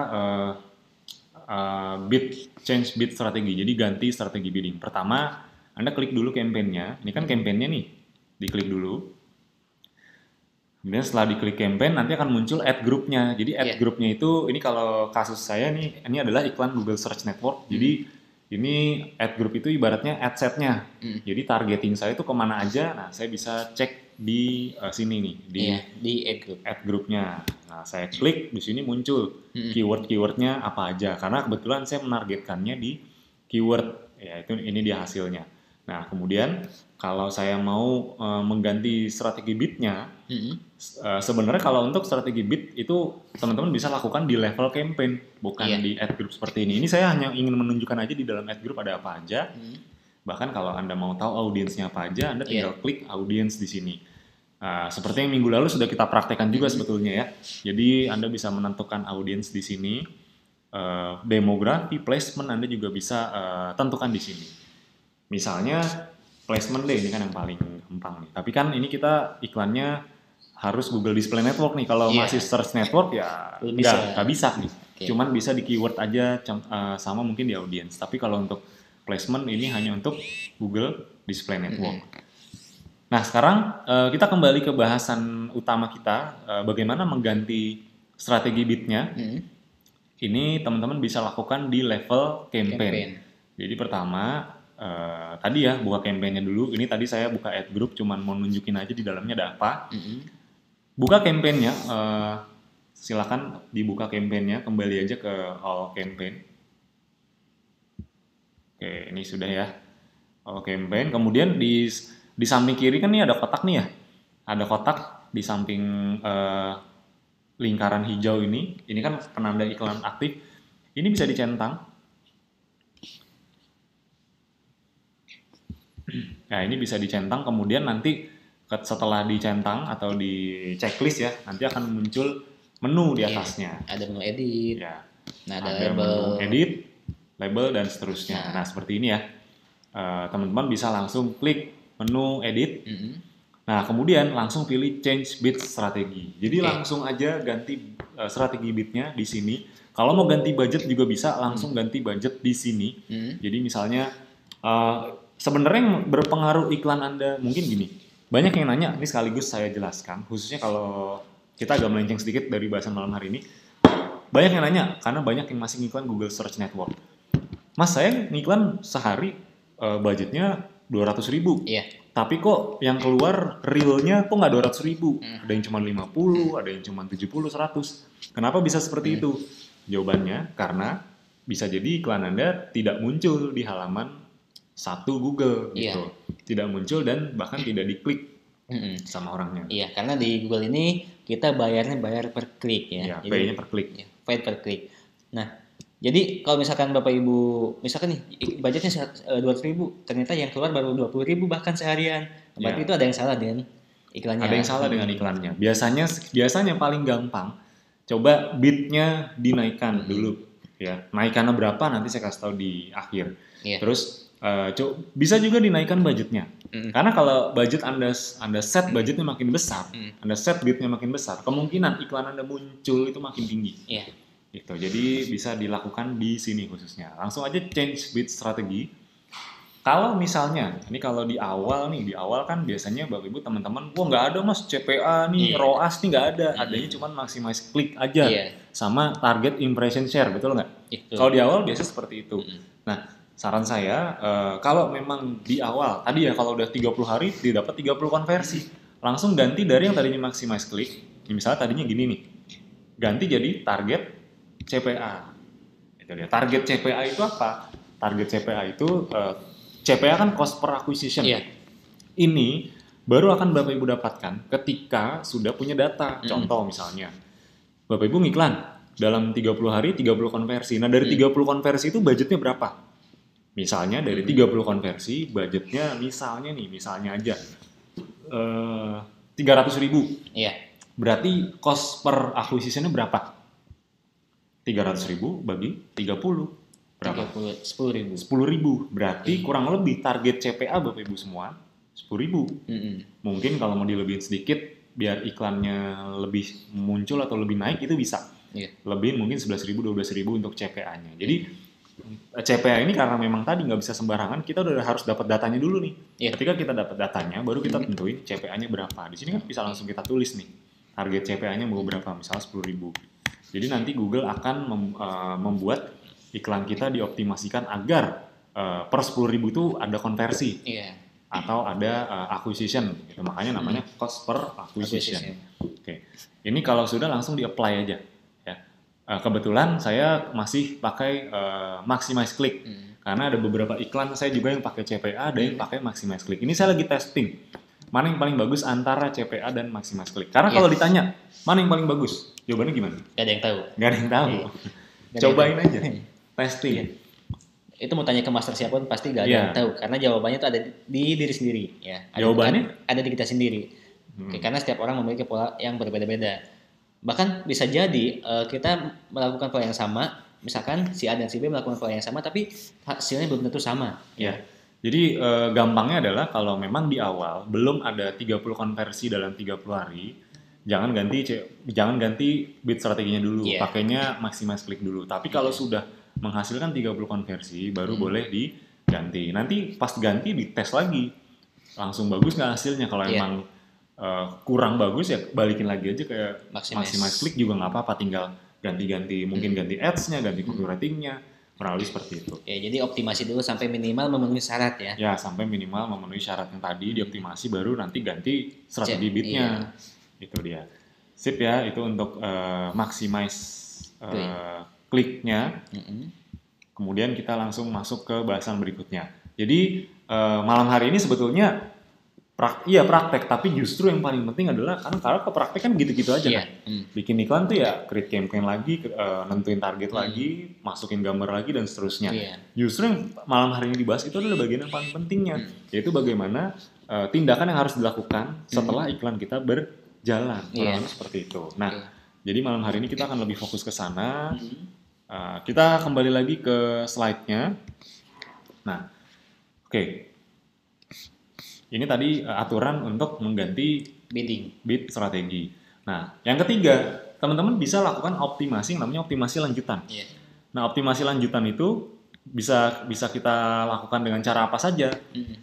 change bid strategi. Jadi ganti strategi bidding. Pertama, Anda klik dulu campaign-nya. Ini kan campaign-nya nih. Diklik dulu. Kemudian setelah diklik campaign, nanti akan muncul ad group-nya. Jadi ad group-nya itu, ini kalau kasus saya nih, ini adalah iklan Google Search Network. Jadi ini ad group itu ibaratnya ad set-nya. Jadi targeting saya itu kemana aja. Nah, saya bisa cek di sini nih, di ad group-nya. Nah, saya klik, di sini muncul keyword-keywordnya apa aja. Karena kebetulan saya menargetkannya di keyword. Ya, ini dia hasilnya. Nah, kemudian kalau saya mau mengganti strategi bidnya, sebenarnya kalau untuk strategi bid itu teman-teman bisa lakukan di level campaign, bukan di ad group seperti ini. Ini saya hanya ingin menunjukkan aja di dalam ad group ada apa aja. Bahkan kalau Anda mau tahu audiensnya apa aja, Anda tinggal klik audience di sini. Seperti yang minggu lalu sudah kita praktekkan juga sebetulnya ya. Jadi Anda bisa menentukan audience di sini. Demografi, placement Anda juga bisa tentukan di sini. Misalnya placement deh, ini kan yang paling gampang nih. Tapi kan ini kita iklannya harus Google Display Network nih. Kalau masih Search Network ya nggak bisa nih. Cuman bisa di keyword aja sama mungkin di audience. Tapi kalau untuk placement ini hanya untuk Google Display Network. Nah, sekarang kita kembali ke bahasan utama kita, bagaimana mengganti strategi bidnya. Ini teman-teman bisa lakukan di level campaign. Jadi pertama, tadi ya buka campaign-nya dulu. Ini tadi saya buka ad group cuman mau nunjukin aja di dalamnya ada apa. Buka campaign-nya, silakan dibuka campaign-nya, kembali aja ke all campaign. Oke, ini sudah ya. All campaign. Kemudian di samping kiri kan nih ada kotak nih ya. Ada kotak di samping lingkaran hijau ini. Ini kan penanda iklan aktif. Ini bisa dicentang. Nah, ini bisa dicentang, kemudian nanti setelah dicentang atau di checklist ya, nanti akan muncul menu di atasnya. Ada menu edit. Ya. Nah, ada label. Menu edit, label dan seterusnya. Nah, seperti ini ya. Teman-teman bisa langsung klik menu edit. Nah, kemudian langsung pilih change bid strategi. Jadi langsung aja ganti strategi bidnya di sini. Kalau mau ganti budget juga bisa langsung ganti budget di sini. Jadi misalnya sebenarnya yang berpengaruh iklan Anda mungkin gini. Banyak yang nanya, ini sekaligus saya jelaskan, khususnya kalau kita agak melenceng sedikit dari bahasan malam hari ini. Banyak yang nanya, karena banyak yang masih ngiklan Google Search Network. Mas, saya ngiklan sehari budgetnya 200.000. Iya. Tapi kok yang keluar realnya kok nggak 200.000? Ada yang cuma 50, ada yang cuma 70, 100. Kenapa bisa seperti itu? Jawabannya, karena bisa jadi iklan Anda tidak muncul di halaman satu Google gitu, tidak muncul dan bahkan tidak diklik sama orangnya. Iya, karena di Google ini kita bayar per klik ya. Iya, bayarnya per klik. Ya, paid per klik. Nah, jadi kalau misalkan Bapak Ibu, misalkan nih budgetnya 200.000, ternyata yang keluar baru 20.000 bahkan seharian. Berarti itu ada yang salah dengan iklannya. Ada yang salah dengan iklannya. Biasanya paling gampang, coba bidnya dinaikkan dulu. Ya, naikannya berapa nanti saya kasih tahu di akhir. Terus bisa juga dinaikkan budgetnya. Karena kalau budget Anda set budgetnya makin besar, Anda set bidnya makin besar, kemungkinan iklan Anda muncul itu makin tinggi. Gitu. Jadi bisa dilakukan di sini khususnya. Langsung aja change bid strategi. Kalau misalnya, ini kalau di awal kan biasanya Bapak Ibu teman-teman, wah nggak ada Mas CPA nih, ROAS nih nggak ada. Adanya cuma maximize klik aja sama target impression share, betul nggak? Kalau di awal biasa seperti itu. Nah, saran saya, kalau memang di awal, tadi ya kalau udah 30 hari didapat 30 konversi, langsung ganti dari yang tadinya maximize klik, misalnya tadinya gini nih, ganti jadi target CPA. Itu dia. Target CPA itu apa? Target CPA itu, CPA kan cost per acquisition. Ini baru akan Bapak Ibu dapatkan ketika sudah punya data. Contoh misalnya, Bapak Ibu ngiklan, dalam 30 hari 30 konversi. Nah dari 30 konversi itu budgetnya berapa? Misalnya dari 30 konversi, budgetnya misalnya aja 300.000. Berarti cost per acquisition-nya berapa? 300.000 bagi 30. Berapa? 10.000. 10.000. Berarti kurang lebih target CPA Bapak Ibu semua 10.000. Mungkin kalau mau dilebihin sedikit, biar iklannya lebih muncul atau lebih naik itu bisa. Lebihin mungkin 11.000, 12.000 untuk CPA-nya. Jadi CPA ini karena memang tadi nggak bisa sembarangan, kita udah harus dapat datanya dulu nih. Ketika kita dapat datanya, baru kita tentuin CPA-nya berapa. Di sini kan bisa langsung kita tulis nih, target CPA-nya mau berapa, misalnya 10.000. Jadi nanti Google akan membuat iklan kita dioptimasikan agar per 10.000 itu ada konversi atau ada acquisition. Gitu. Makanya namanya cost per acquisition. Oke. Ini kalau sudah langsung di-apply aja. Kebetulan saya masih pakai maximize click karena ada beberapa iklan saya juga yang pakai CPA dan yang pakai maximize click. Ini saya lagi testing mana yang paling bagus antara CPA dan maximize click. Karena kalau ditanya mana yang paling bagus, jawabannya gimana? Gak ada yang tahu. Gak ada yang tahu. Cobain aja, testing. Itu mau tanya ke master siapapun pasti gak ada yang tahu karena jawabannya itu ada di diri sendiri. Jawabannya ada di kita sendiri. Karena setiap orang memiliki pola yang berbeda-beda. Bahkan bisa jadi kita melakukan pola yang sama, misalkan si A dan si B melakukan pola yang sama, tapi hasilnya belum tentu sama. Jadi gampangnya adalah kalau memang di awal belum ada 30 konversi dalam 30 hari, jangan ganti bid strateginya dulu, pakainya maximize click dulu. Tapi kalau sudah menghasilkan 30 konversi, baru boleh diganti. Nanti pas ganti dites lagi, langsung bagus nggak hasilnya. Kalau emang kurang bagus ya balikin lagi aja kayak maximize click juga nggak apa-apa, tinggal ganti-ganti mungkin ganti ads-nya, ganti copywriting-nya, Kurang lebih seperti itu. Ya, jadi optimasi dulu sampai minimal memenuhi syarat ya. Ya, sampai minimal memenuhi syarat yang tadi dioptimasi, baru nanti ganti strategi bidnya. Itu dia. Sip ya, itu untuk maximize kliknya. Kemudian kita langsung masuk ke bahasan berikutnya. Jadi malam hari ini sebetulnya praktek, tapi justru yang paling penting adalah kalau ke praktek kan gitu-gitu aja kan. Bikin iklan tuh ya create campaign lagi, nentuin target lagi, masukin gambar lagi dan seterusnya. Justru yang malam hari ini dibahas itu adalah bagian yang paling pentingnya, yaitu bagaimana tindakan yang harus dilakukan setelah iklan kita berjalan. Seperti itu. Nah, jadi malam hari ini kita akan lebih fokus ke sana. Kita kembali lagi ke slide-nya. Nah, oke. Ini tadi aturan untuk mengganti bid strategi. Nah, yang ketiga, teman-teman bisa lakukan optimasi yang namanya optimasi lanjutan. Nah, optimasi lanjutan itu bisa kita lakukan dengan cara apa saja.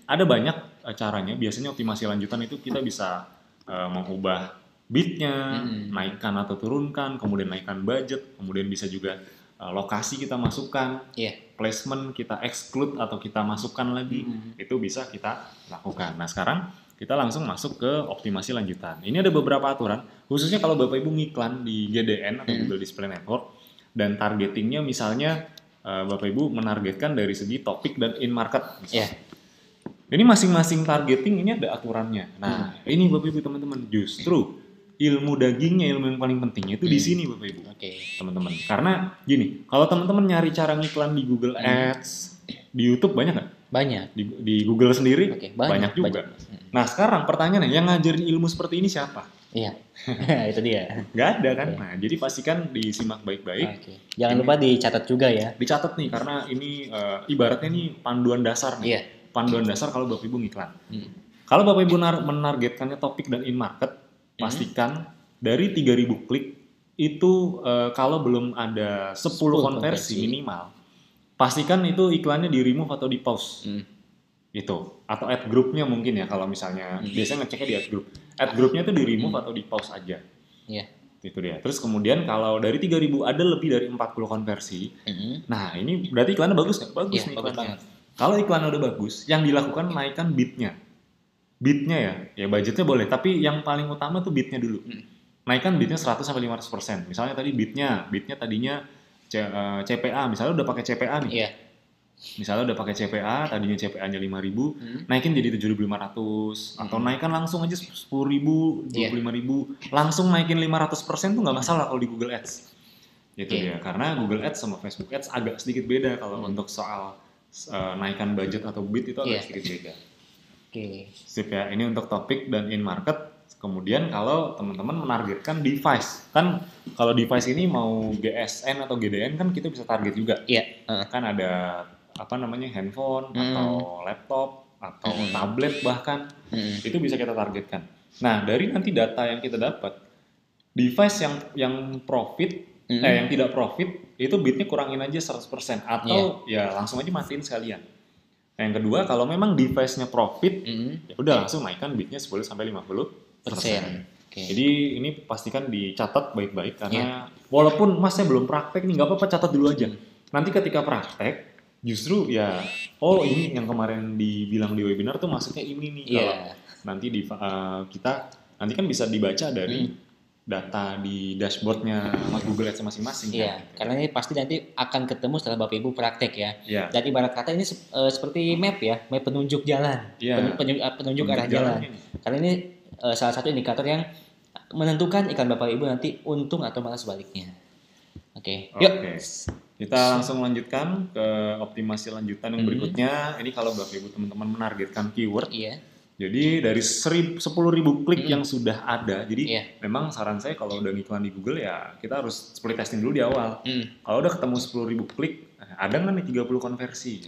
Ada banyak caranya. Biasanya optimasi lanjutan itu kita bisa mengubah bidnya, naikkan atau turunkan, kemudian naikkan budget, kemudian bisa juga lokasi kita masukkan, placement kita exclude atau kita masukkan lagi, itu bisa kita lakukan. Nah, sekarang kita langsung masuk ke optimasi lanjutan. Ini ada beberapa aturan, khususnya kalau Bapak Ibu ngiklan di GDN atau Google Display Network, dan targetingnya misalnya Bapak Ibu menargetkan dari segi topik dan in market. Ini masing-masing targeting ini ada aturannya. Nah, ini Bapak Ibu teman-teman, justru ilmu dagingnya, ilmu yang paling pentingnya itu di sini Bapak Ibu, teman-teman. Karena gini, kalau teman-teman nyari cara ngiklan di Google Ads, di YouTube banyak nggak? Banyak. Di Google sendiri banyak juga. Nah, sekarang pertanyaannya, yang ngajarin ilmu seperti ini siapa? Iya, itu dia. Nggak ada kan? Nah, jadi pastikan disimak baik-baik. Jangan lupa dicatat juga ya. Dicatat nih, karena ini ibaratnya nih panduan dasar nih. Panduan dasar kalau Bapak Ibu ngiklan. Kalau Bapak Ibu menargetkannya topik dan in market, pastikan dari 3.000 klik itu kalau belum ada 10 konversi minimal, pastikan itu iklannya di remove atau di pause. Itu, atau add groupnya mungkin ya, kalau misalnya biasanya ngeceknya di add group. Add groupnya itu di remove atau di pause aja. Itu dia. Terus kemudian kalau dari 3.000 ada lebih dari 40 konversi, nah ini berarti iklannya bagus nggak? Bagus nih iklannya. Kalau iklannya udah bagus, yang dilakukan naikkan bidnya. Bidnya ya budgetnya boleh, tapi yang paling utama tuh bidnya dulu. Naikkan bidnya 100-500%. Misalnya tadi bidnya tadinya CPA, misalnya udah pakai CPA nih. Misalnya udah pakai CPA, tadinya CPA-nya 5.000, naikin jadi 7.500, atau naikkan langsung aja 10.000, 25.000, langsung naikin 500% tuh nggak masalah kalau di Google Ads. Gitu ya, karena Google Ads sama Facebook Ads agak sedikit beda kalau untuk soal naikkan budget atau bid itu agak sedikit beda. Sip ya, ini untuk topik dan in market. Kemudian kalau teman-teman menargetkan device, kan kalau device ini mau GSN atau GDN kan kita bisa target juga. Kan ada handphone atau laptop atau tablet bahkan, itu bisa kita targetkan. Nah, dari nanti data yang kita dapat, device yang profit, yang tidak profit, itu bidnya kurangin aja 100%, atau ya langsung aja matiin sekalian. Nah, yang kedua, kalau memang device-nya profit, ya udah langsung naikkan bidnya 10-50%. Jadi ini pastikan dicatat baik-baik, karena walaupun masnya belum praktek nih, nggak apa-apa, catat dulu aja. Nanti ketika praktek, justru ya, ini yang kemarin dibilang di webinar tuh maksudnya ini nih. Kalau nanti kita nanti kan bisa dibaca dari data di dashboardnya Google Ads masing-masing. Karena ini pasti nanti akan ketemu setelah Bapak Ibu praktek ya. Dan ibarat kata ini seperti map ya, map penunjuk jalan, penunjuk arah jalan. Karena ini salah satu indikator yang menentukan iklan Bapak Ibu nanti untung atau malah sebaliknya. Yuk. Kita langsung lanjutkan ke optimasi lanjutan yang berikutnya. Ini kalau Bapak Ibu teman-teman menargetkan keyword. Jadi dari 10.000 klik yang sudah ada, jadi memang saran saya kalau udah ngiklan di Google ya kita harus split testing dulu di awal. Kalau udah ketemu 10.000 klik, ada nggak nih 30 konversi?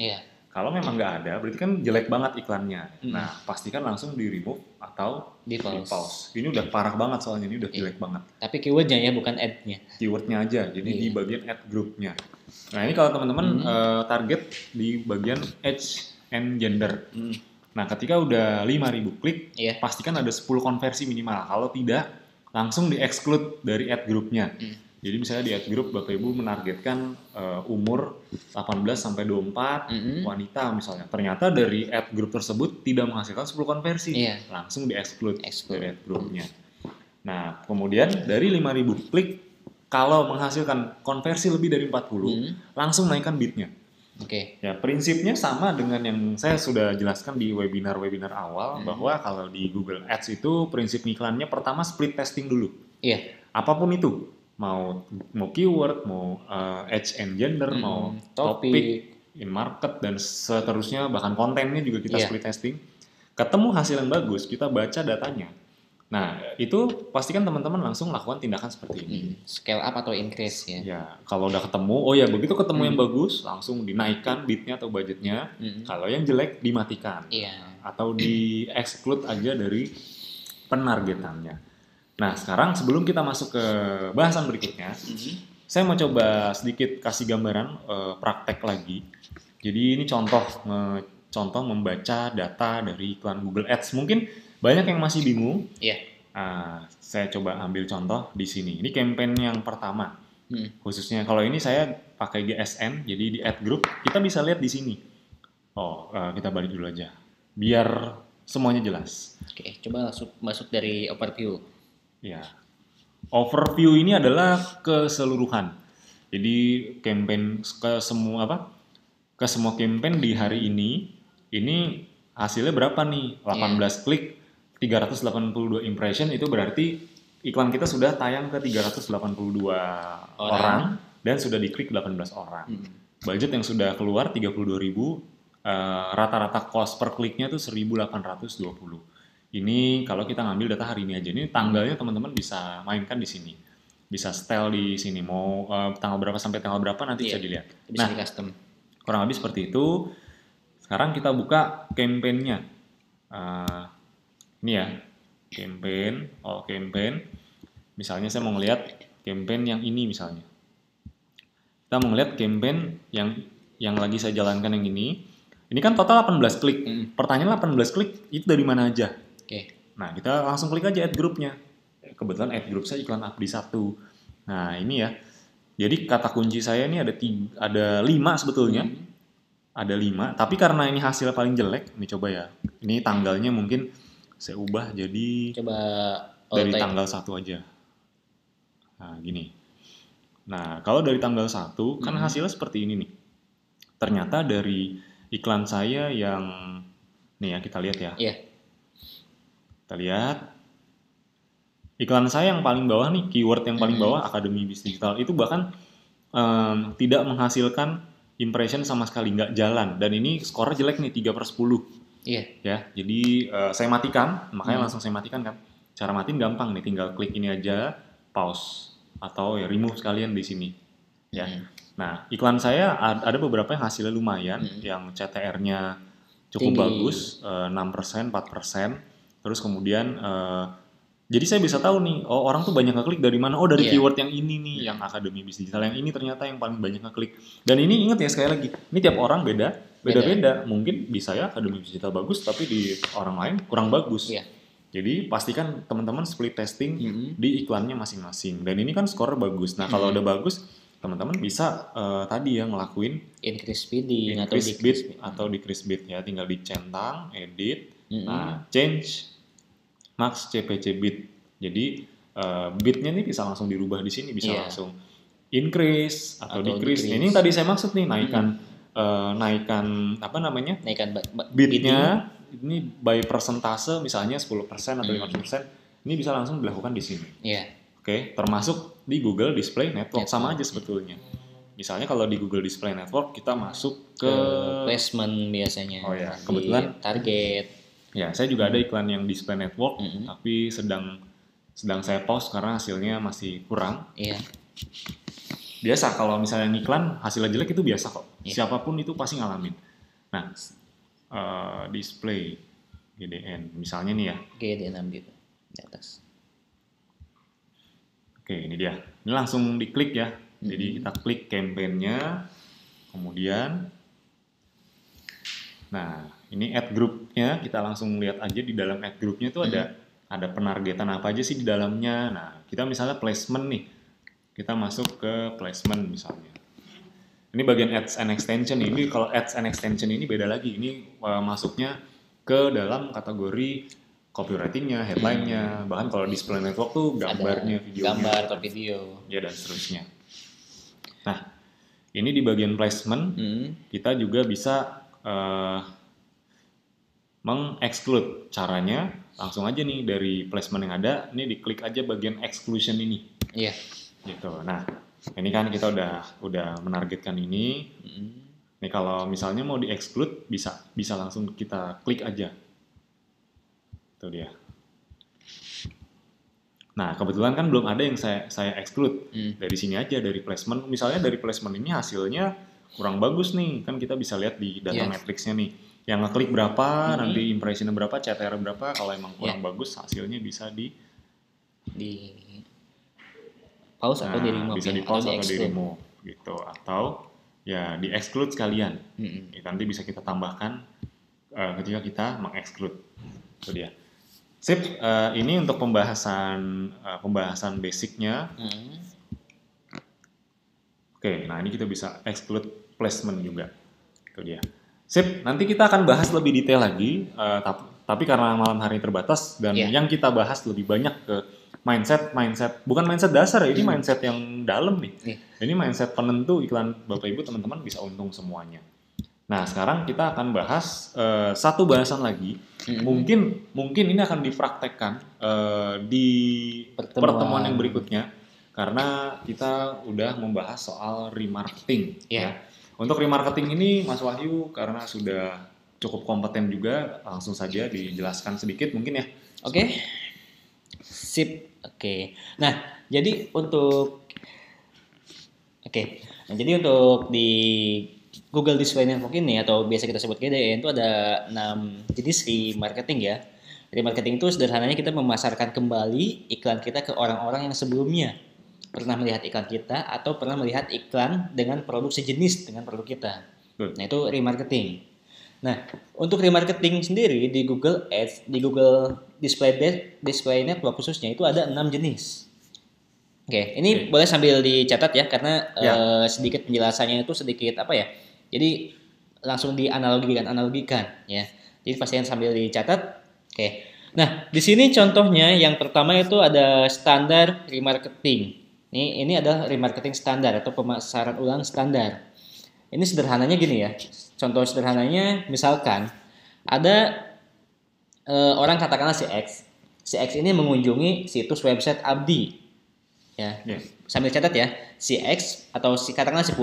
Kalau memang nggak ada, berarti kan jelek banget iklannya. Nah, pastikan langsung di remove atau di pause. Ini udah parah banget soalnya, ini udah jelek banget. Tapi keywordnya ya, bukan ad-nya. Keywordnya aja, jadi di bagian ad groupnya. Nah, ini kalau teman-teman target di bagian age and gender. Nah, ketika udah 5.000 klik, pastikan ada 10 konversi minimal. Kalau tidak, langsung di-exclude dari ad groupnya. Jadi misalnya di ad group Bapak Ibu menargetkan umur 18 sampai 24 wanita misalnya. Ternyata dari ad group tersebut tidak menghasilkan 10 konversi. Langsung di-exclude dari ad groupnya. Nah, kemudian dari 5.000 klik, kalau menghasilkan konversi lebih dari 40, langsung naikkan bidnya. Ya, prinsipnya sama dengan yang saya sudah jelaskan di webinar-webinar awal, bahwa kalau di Google Ads itu prinsip iklannya pertama split testing dulu. Apapun itu, mau keyword, mau age and gender, mau topik, in market, dan seterusnya, bahkan kontennya juga kita split testing. Ketemu hasil yang bagus, kita baca datanya. Nah, itu pastikan teman-teman langsung lakukan tindakan seperti ini. Scale up atau increase ya. Ya, kalau udah ketemu, begitu ketemu yang bagus, langsung dinaikkan bidnya atau budgetnya. Kalau yang jelek, dimatikan. Atau di-exclude aja dari penargetannya. Nah, sekarang sebelum kita masuk ke bahasan berikutnya, saya mau coba sedikit kasih gambaran praktek lagi. Jadi ini contoh membaca data dari iklan Google Ads. Mungkin banyak yang masih bingung. Saya coba ambil contoh di sini. Ini campaign yang pertama. Khususnya kalau ini saya pakai GSN, jadi di ad group kita bisa lihat di sini. Kita balik dulu aja, biar semuanya jelas. Oke, coba masuk dari overview. Ya, overview ini adalah keseluruhan. Jadi campaign ke semua campaign di hari ini hasilnya berapa nih? 18 klik, 382 impression, itu berarti iklan kita sudah tayang ke 382 orang dan sudah diklik 18 orang. Budget yang sudah keluar 32.000, rata-rata cost per kliknya tuh 1.820. Ini kalau kita ngambil data hari ini aja. Ini tanggalnya teman-teman bisa mainkan di sini. Bisa setel di sini. Mau tanggal berapa sampai tanggal berapa nanti bisa dilihat. Bisa di custom. Kurang lebih seperti itu. Sekarang kita buka campaign-nya. Ini ya, campaign. Misalnya saya mau ngelihat campaign yang ini misalnya. Kita mau ngelihat campaign yang lagi saya jalankan yang ini. Ini kan total 18 klik. Pertanyaan 18 klik itu dari mana aja? Nah, kita langsung klik aja ad group-nya. Kebetulan ad group saya iklan Abdi 1. Nah, ini ya. Jadi kata kunci saya ini ada 5 sebetulnya. Ada 5, tapi karena ini hasil paling jelek, ini coba ya. Ini tanggalnya mungkin saya ubah jadi dari tanggal 1 aja. Nah, gini. Nah, kalau dari tanggal 1 kan hasilnya seperti ini nih. Ternyata dari iklan saya yang nih ya, kita lihat ya. Kita lihat iklan saya yang paling bawah nih, keyword yang paling bawah Akademi Bisnis Digital itu bahkan tidak menghasilkan impression sama sekali, nggak jalan, dan ini skornya jelek nih 3/10. Ya, jadi saya matikan, makanya langsung saya matikan kan. Cara matiin gampang nih, tinggal klik ini aja, pause atau ya remove sekalian di sini. Ya. Nah, iklan saya ada beberapa yang hasilnya lumayan, yang CTR-nya cukup bagus, 6%, 4%. Terus kemudian, jadi saya bisa tahu nih, orang tuh banyak ngeklik dari mana? Dari keyword yang ini nih, yang Akademi Bisnis Digital, yang ini ternyata yang paling banyak ngeklik. Dan ini ingat ya sekali lagi, ini tiap orang beda-beda. Mungkin di saya Akademi Bisnis Digital bagus, tapi di orang lain kurang bagus. Jadi pastikan teman-teman split testing di iklannya masing-masing. Dan ini kan skor bagus. Nah, kalau udah bagus, teman-teman bisa tadi ya ngelakuin increase bidding atau decrease bid ya, tinggal dicentang, edit, change max CPC bid. Jadi bidnya nih bisa langsung dirubah di sini, bisa langsung increase atau decrease. Ini tadi saya maksud nih naikkan apa namanya? Naikkan bidnya ini by persentase misalnya 10% atau 15%. Ini bisa langsung dilakukan di sini. Oke, termasuk di Google Display Network sama aja sebetulnya. Misalnya kalau di Google Display Network kita masuk ke placement biasanya. Kebetulan target. Ya, saya juga ada iklan yang Display Network, tapi sedang saya pause karena hasilnya masih kurang. Biasa kalau misalnya iklan hasilnya jelek itu biasa kok. Siapapun itu pasti ngalamin. Nah, display GDN misalnya nih ya. GDN gitu di atas. Oke, ini dia. Ini langsung diklik ya. Jadi kita klik campaign-nya, kemudian nah, ini ad group-nya kita langsung lihat aja di dalam ad group-nya tuh ada penargetan apa aja sih di dalamnya. Nah, kita misalnya placement nih. kita masuk ke placement misalnya. Ini bagian ads and extension. Ini kalau ads and extension ini beda lagi. Ini masuknya ke dalam kategori copywriting-nya, headline-nya, bahkan kalau display network tuh gambarnya, videonya, gambar atau video, ya dan seterusnya. Nah, ini di bagian placement kita juga bisa meng-exclude. Caranya langsung aja nih dari placement yang ada, ini diklik aja bagian exclusion ini. Iya. Gitu. Nah, ini kan kita udah menargetkan ini. Nih kalau misalnya mau di-exclude bisa langsung kita klik aja. Itu dia. Nah, kebetulan kan belum ada yang saya exclude. Dari sini aja, dari placement. Misalnya dari placement ini hasilnya kurang bagus nih. Kan kita bisa lihat di data matrix-nya nih. Yang ngeklik berapa, nanti impression-nya berapa, CTR berapa. Kalau emang kurang bagus, hasilnya bisa di pause atau di remove. Bisa di pause atau di remove. Gitu. Atau ya di exclude sekalian. Nanti bisa kita tambahkan ketika kita meng-exclude. Itu dia. Sip, ini untuk pembahasan basicnya. Oke, nah ini kita bisa exclude placement juga. Itu dia. Sip, nanti kita akan bahas lebih detail lagi. Tapi karena malam hari terbatas dan yang kita bahas lebih banyak ke mindset, bukan mindset dasar ya, ini mindset yang dalam nih. Ini mindset penentu iklan Bapak Ibu teman-teman bisa untung semuanya. Nah, sekarang kita akan bahas satu bahasan lagi. Mungkin ini akan dipraktekkan di pertemuan yang berikutnya karena kita udah membahas soal remarketing. Ya. Untuk remarketing ini Mas Wahyu karena sudah cukup kompeten juga, langsung saja dijelaskan sedikit mungkin ya. Oke. Sip. Oke. Nah, jadi untuk di Google Display Network ini atau biasa kita sebut GDN itu ada 6 jenis remarketing ya. Remarketing itu sederhananya kita memasarkan kembali iklan kita ke orang-orang yang sebelumnya pernah melihat iklan kita atau pernah melihat iklan dengan produk sejenis dengan produk kita. Nah, itu remarketing. Nah, untuk remarketing sendiri di Google Ads, di Google Display Network khususnya itu ada 6 jenis. Oke, ini boleh sambil dicatat ya karena sedikit penjelasannya itu sedikit apa ya? Jadi langsung dianalogikan ya. Jadi pastikan sambil dicatat. Oke. Nah, di sini contohnya yang pertama itu ada standar remarketing. Ini adalah remarketing standar atau pemasaran ulang standar. Ini sederhananya gini ya. Contoh sederhananya misalkan ada orang katakanlah si X. Si X ini mengunjungi situs website Abdi. Ya. Sambil catat ya. Si X atau katakanlah si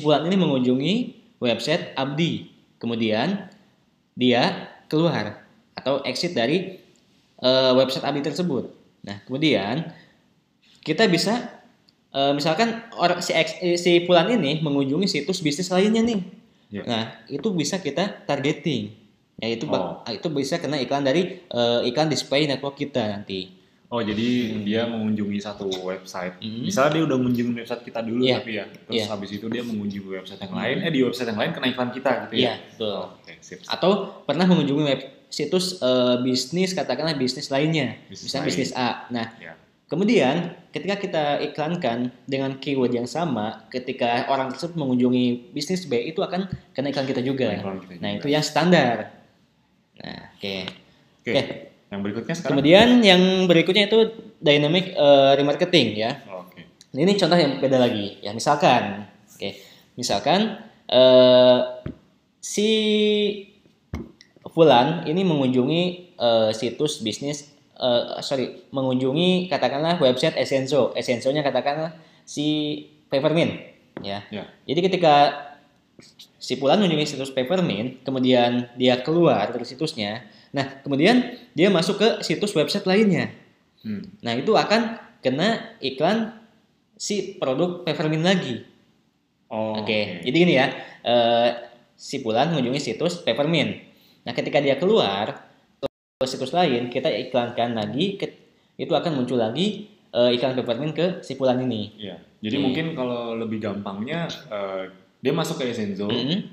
Fulan ini mengunjungi website Abdi. Kemudian dia keluar atau exit dari website Abdi tersebut. Nah, kemudian kita bisa misalkan si Fulan ini mengunjungi situs bisnis lainnya nih. Nah, itu bisa kita targeting. Ya, itu bisa kena iklan dari iklan display network kita nanti. Oh, jadi dia mengunjungi satu website. Misalnya dia udah mengunjungi website kita dulu tapi ya. Terus habis itu dia mengunjungi website yang lain. Di website yang lain kena iklan kita gitu ya. Iya, betul. Sip. Atau pernah mengunjungi situs bisnis, katakanlah bisnis lainnya. Misalnya bisnis A. Nah, kemudian ketika kita iklankan dengan keyword yang sama, ketika orang tersebut mengunjungi bisnis B itu akan kena iklan kita juga. Itu yang standar. Nah, oke. Yang berikutnya sekarang. Kemudian yang berikutnya itu dynamic remarketing ya. Ini contoh yang beda lagi ya. Misalkan si Fulan ini mengunjungi situs bisnis mengunjungi katakanlah website Essenzo-nya katakanlah si Peppermint ya. Jadi ketika si Fulan mengunjungi situs Peppermint, kemudian dia keluar dari situsnya, nah kemudian dia masuk ke situs website lainnya. Nah, itu akan kena iklan si produk Peppermint lagi. Jadi gini ya, si Fulan mengunjungi situs Peppermint. Nah, ketika dia keluar ke situs lain, kita iklankan lagi, itu akan muncul lagi iklan Peppermint ke si Fulan ini. Jadi mungkin kalau lebih gampangnya dia masuk ke Essenzo,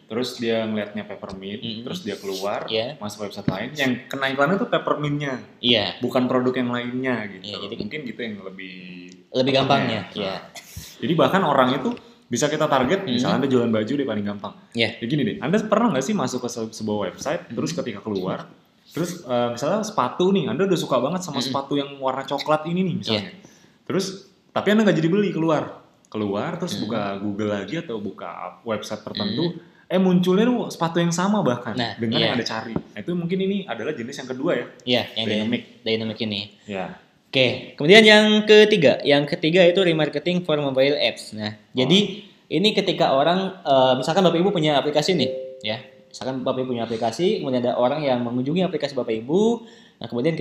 terus dia ngeliatnya Peppermint, terus dia keluar, masuk website lain, yang kena iklannya tuh Peppermintnya, bukan produk yang lainnya gitu. Jadi mungkin gitu yang lebih gampangnya. Jadi bahkan orang itu bisa kita target, misalnya Anda jualan baju dia paling gampang. Ya gini deh, Anda pernah nggak sih masuk ke sebuah website, terus ketika keluar, terus misalnya sepatu nih, Anda udah suka banget sama sepatu yang warna coklat ini nih misalnya, terus tapi Anda nggak jadi beli, keluar terus buka Google lagi atau buka website tertentu, munculnya tuh sepatu yang sama bahkan dengan yang Anda cari. Nah, itu mungkin ini adalah jenis yang kedua ya. Iya, yang dynamic ini. Ya. Oke, kemudian yang ketiga itu remarketing for mobile apps. Nah, jadi ini ketika orang misalkan Bapak Ibu punya aplikasi nih, ya. Misalkan Bapak Ibu punya aplikasi, kemudian ada orang yang mengunjungi aplikasi Bapak Ibu. Nah, kemudian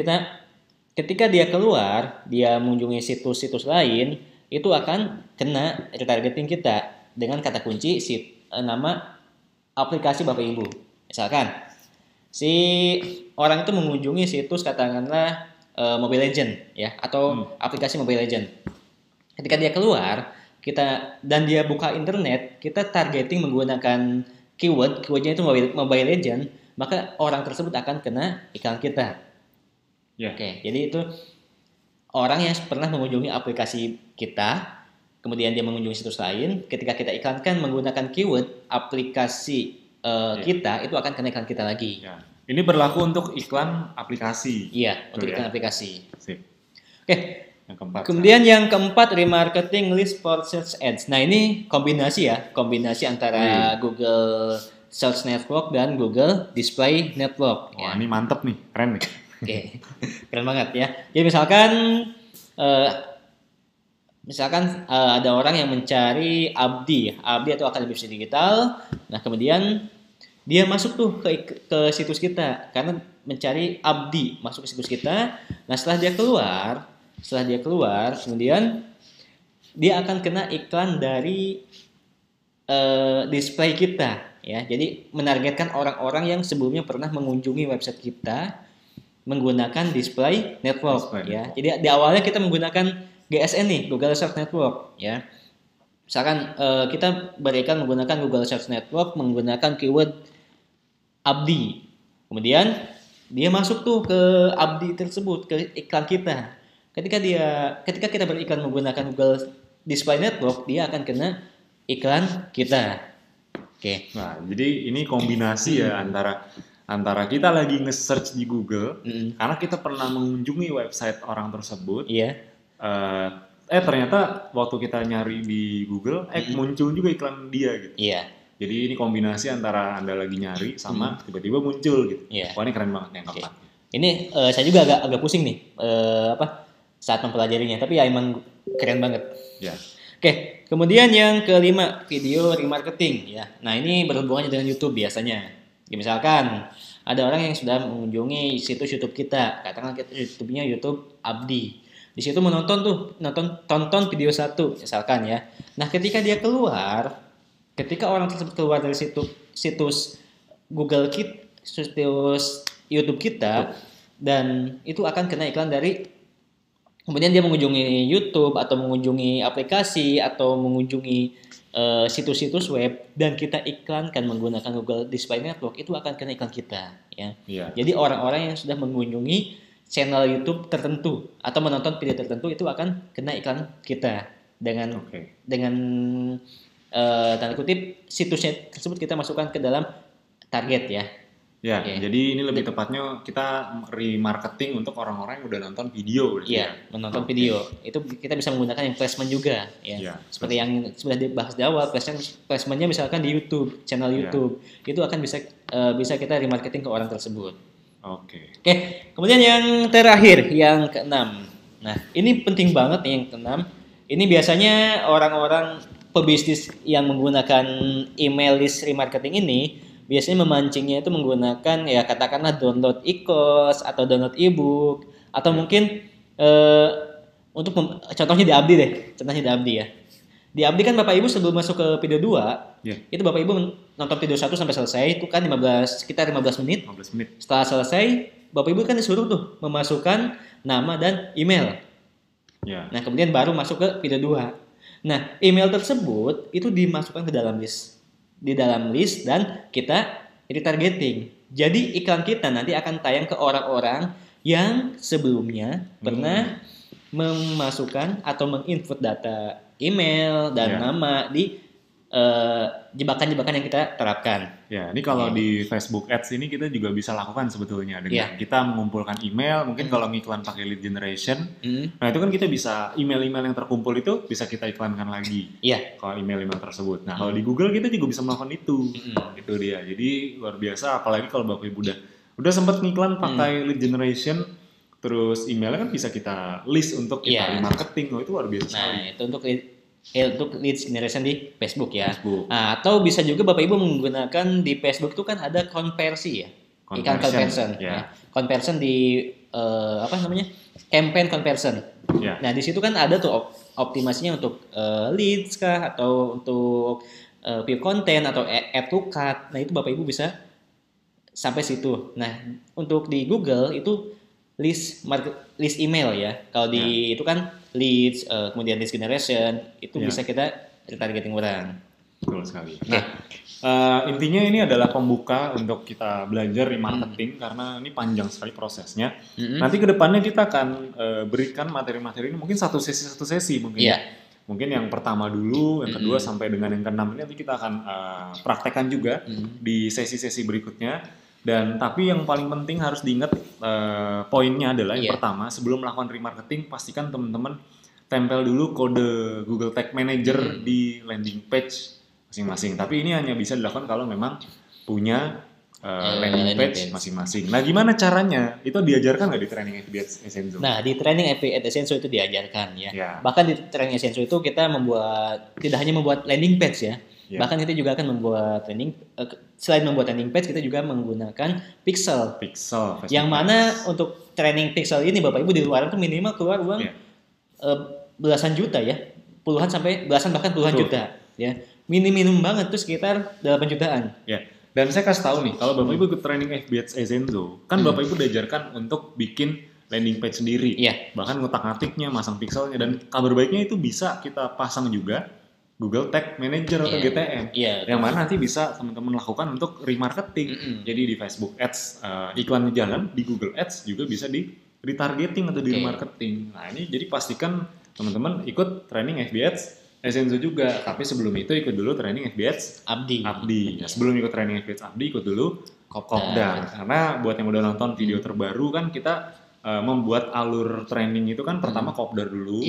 ketika dia keluar, dia mengunjungi situs-situs lain, itu akan kena retargeting kita dengan kata kunci nama aplikasi Bapak Ibu. Misalkan si orang itu mengunjungi situs katakanlah Mobile Legend ya atau aplikasi Mobile Legend. Ketika dia keluar, dan dia buka internet, kita targeting menggunakan keywordnya itu Mobile Legend, maka orang tersebut akan kena iklan kita. Oke, jadi itu orang yang pernah mengunjungi aplikasi kita, kemudian dia mengunjungi situs lain, ketika kita iklankan menggunakan keyword aplikasi kita, itu akan kena iklan kita lagi. Ya. Ini berlaku untuk iklan aplikasi. Iya, untuk iklan aplikasi. Sip. Oke. Yang keempat. Kemudian yang keempat, remarketing list for search ads. Nah, ini kombinasi antara Google Search Network dan Google Display Network. Wah, ini mantep nih, keren nih. Oke, keren banget ya. Jadi misalkan ada orang yang mencari Abdi atau Akademi Bisnis Digital. Nah, kemudian dia masuk tuh ke situs kita karena mencari Abdi, masuk ke situs kita. Nah, setelah dia keluar, kemudian dia akan kena iklan dari display kita, ya. Jadi menargetkan orang-orang yang sebelumnya pernah mengunjungi website kita menggunakan display network, ya. Jadi di awalnya kita menggunakan GSN nih, Google Search Network, ya. Misalkan kita berikan menggunakan Google Search Network menggunakan keyword Abdi. Kemudian dia masuk tuh ke Abdi tersebut, ke iklan kita. Ketika kita beriklan menggunakan Google Display Network, dia akan kena iklan kita. Oke. Nah, jadi ini kombinasi ya antara kita lagi nge-search di Google, karena kita pernah mengunjungi website orang tersebut. Iya. Ternyata waktu kita nyari di Google, muncul juga iklan dia gitu. Iya. Jadi ini kombinasi antara Anda lagi nyari sama tiba-tiba muncul gitu. Iya. Wah, ini keren banget yang keempat. Ini saya juga agak pusing nih saat mempelajarinya, tapi ya emang keren banget. Ya. Oke, kemudian yang kelima, video remarketing ya. Nah, ini berhubungannya dengan YouTube biasanya. Ya, misalkan ada orang yang sudah mengunjungi situs YouTube kita, katakan YouTube-nya YouTube Abdi. Di situ tonton video 1 misalkan ya. Nah, ketika orang tersebut keluar dari situs Google kita, situs YouTube kita, dan itu akan kena iklan kemudian dia mengunjungi YouTube atau mengunjungi aplikasi atau mengunjungi situs-situs web dan kita iklankan menggunakan Google Display Network, itu akan kena iklan kita, ya. Yeah. Jadi orang-orang yang sudah mengunjungi channel YouTube tertentu atau menonton video tertentu itu akan kena iklan kita dengan tanda kutip situsnya tersebut kita masukkan ke dalam target, ya. Ya, jadi ini lebih tepatnya kita remarketing untuk orang-orang yang udah nonton video. Iya, menonton video. Itu kita bisa menggunakan yang placement juga, ya. Seperti yang sudah dibahas di awal, placementnya misalkan di YouTube, channel YouTube, itu akan bisa kita remarketing ke orang tersebut. Oke, kemudian yang terakhir, yang keenam. Nah, ini penting banget nih yang keenam. Ini biasanya orang-orang pebisnis yang menggunakan email list remarketing ini biasanya memancingnya itu menggunakan ya katakanlah download e-course atau download e-book atau mungkin contohnya di Abdi deh. Contohnya di Abdi ya. Di Abdi kan Bapak Ibu sebelum masuk ke video 2, itu Bapak Ibu nonton video 1 sampai selesai itu kan sekitar 15 menit. Setelah selesai, Bapak Ibu kan disuruh tuh memasukkan nama dan email. Nah, kemudian baru masuk ke video 2. Nah, email tersebut itu dimasukkan ke dalam list. di dalam list dan kita retargeting. Jadi iklan kita nanti akan tayang ke orang-orang yang sebelumnya pernah memasukkan atau menginput data email dan nama di jebakan-jebakan yang kita terapkan. Ya, ini kalau di Facebook Ads ini kita juga bisa lakukan sebetulnya dengan kita mengumpulkan email, mungkin kalau ngiklan pakai lead generation, nah itu kan kita bisa email-email yang terkumpul itu bisa kita iklankan lagi. Kalau email-email tersebut. Nah, kalau di Google kita juga bisa melakukan itu. Itu dia. Jadi luar biasa, apalagi kalau Bapak Ibu udah sempat ngiklan pakai lead generation, terus emailnya kan bisa kita list untuk kita remarketing. Itu luar biasa sekali. Nah, itu untuk lead generation di Facebook ya. Nah, atau bisa juga Bapak Ibu menggunakan di Facebook itu kan ada konversi ya. Iklan conversion. Conversion di campaign conversion. Nah, di situ kan ada tuh optimasinya untuk leads kah atau untuk view content atau add to cart. Nah, itu Bapak Ibu bisa sampai situ. Nah, untuk di Google itu list email ya. Kalau di itu kan leads, kemudian lead generation itu bisa kita retargeting orang. Betul sekali. Nah, intinya ini adalah pembuka untuk kita belajar remarketing karena ini panjang sekali prosesnya. Nanti ke depannya kita akan berikan materi-materi ini mungkin satu sesi mungkin. Mungkin yang pertama dulu, yang kedua sampai dengan yang keenam ini nanti kita akan praktekkan juga di sesi-sesi berikutnya. Dan tapi yang paling penting harus diingat poinnya adalah yang pertama, sebelum melakukan remarketing pastikan teman-teman tempel dulu kode Google Tag Manager di landing page masing-masing. Tapi ini hanya bisa dilakukan kalau memang punya landing page masing-masing. Nah, gimana caranya? Itu diajarkan nggak di training FB Essenzo? Nah, di training FB Essenzo itu diajarkan ya. Bahkan di training Essenzo itu kita tidak hanya membuat landing page ya. Bahkan kita juga akan membuat selain membuat landing page, kita juga menggunakan pixel. Yang mana untuk training pixel ini Bapak Ibu di luar itu minimal keluar uang belasan juta ya. Puluhan sampai belasan bahkan puluhan juta ya. Minim banget tuh sekitar 8 jutaan. Dan saya kasih tahu nih, kalau Bapak Ibu ikut training FB Essenzo, kan Bapak Ibu diajarkan untuk bikin landing page sendiri. Bahkan ngutak-ngatiknya, masang pixelnya, dan kabar baiknya itu bisa kita pasang juga Google Tag Manager atau GTM, yang mana nanti bisa teman-teman lakukan untuk remarketing. Jadi di Facebook Ads iklannya jalan, di Google Ads juga bisa di retargeting atau di remarketing. Nah ini jadi pastikan teman-teman ikut training FB Ads Essenzo juga, tapi sebelum itu ikut dulu training FB Ads Abdi. Nah, sebelum ikut training FB Ads Abdi ikut dulu Kopdar. Karena buat yang udah nonton video terbaru kan kita membuat alur training itu kan pertama Kopdar dulu.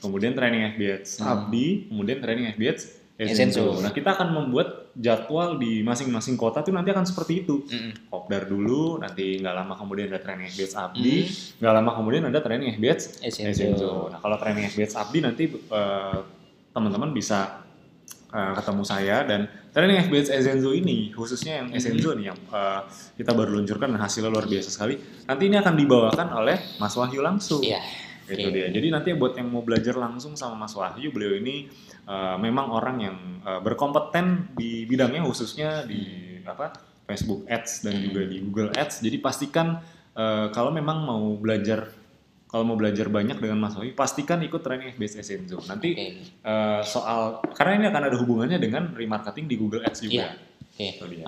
Kemudian training FB Ads Abdi, kemudian training FB Ads Essenzo. Nah, kita akan membuat jadwal di masing-masing kota tuh nanti akan seperti itu. Kopdar dulu, nanti nggak lama kemudian ada training FB Ads Abdi, nggak lama kemudian ada training FB Ads Essenzo. Nah, kalau training FB Ads Abdi nanti teman-teman bisa ketemu saya, dan training FB Ads Essenzo ini khususnya yang Essenzo nih yang kita baru luncurkan dan hasilnya luar biasa sekali. Nanti ini akan dibawakan oleh Mas Wahyu langsung. Itu dia. Jadi nanti buat yang mau belajar langsung sama Mas Wahyu, beliau ini memang orang yang berkompeten di bidangnya, khususnya di Facebook Ads dan juga di Google Ads. Jadi pastikan kalau memang mau belajar banyak dengan Mas Wahyu, pastikan ikut training FB Essenzo. Nanti karena ini akan ada hubungannya dengan remarketing di Google Ads juga.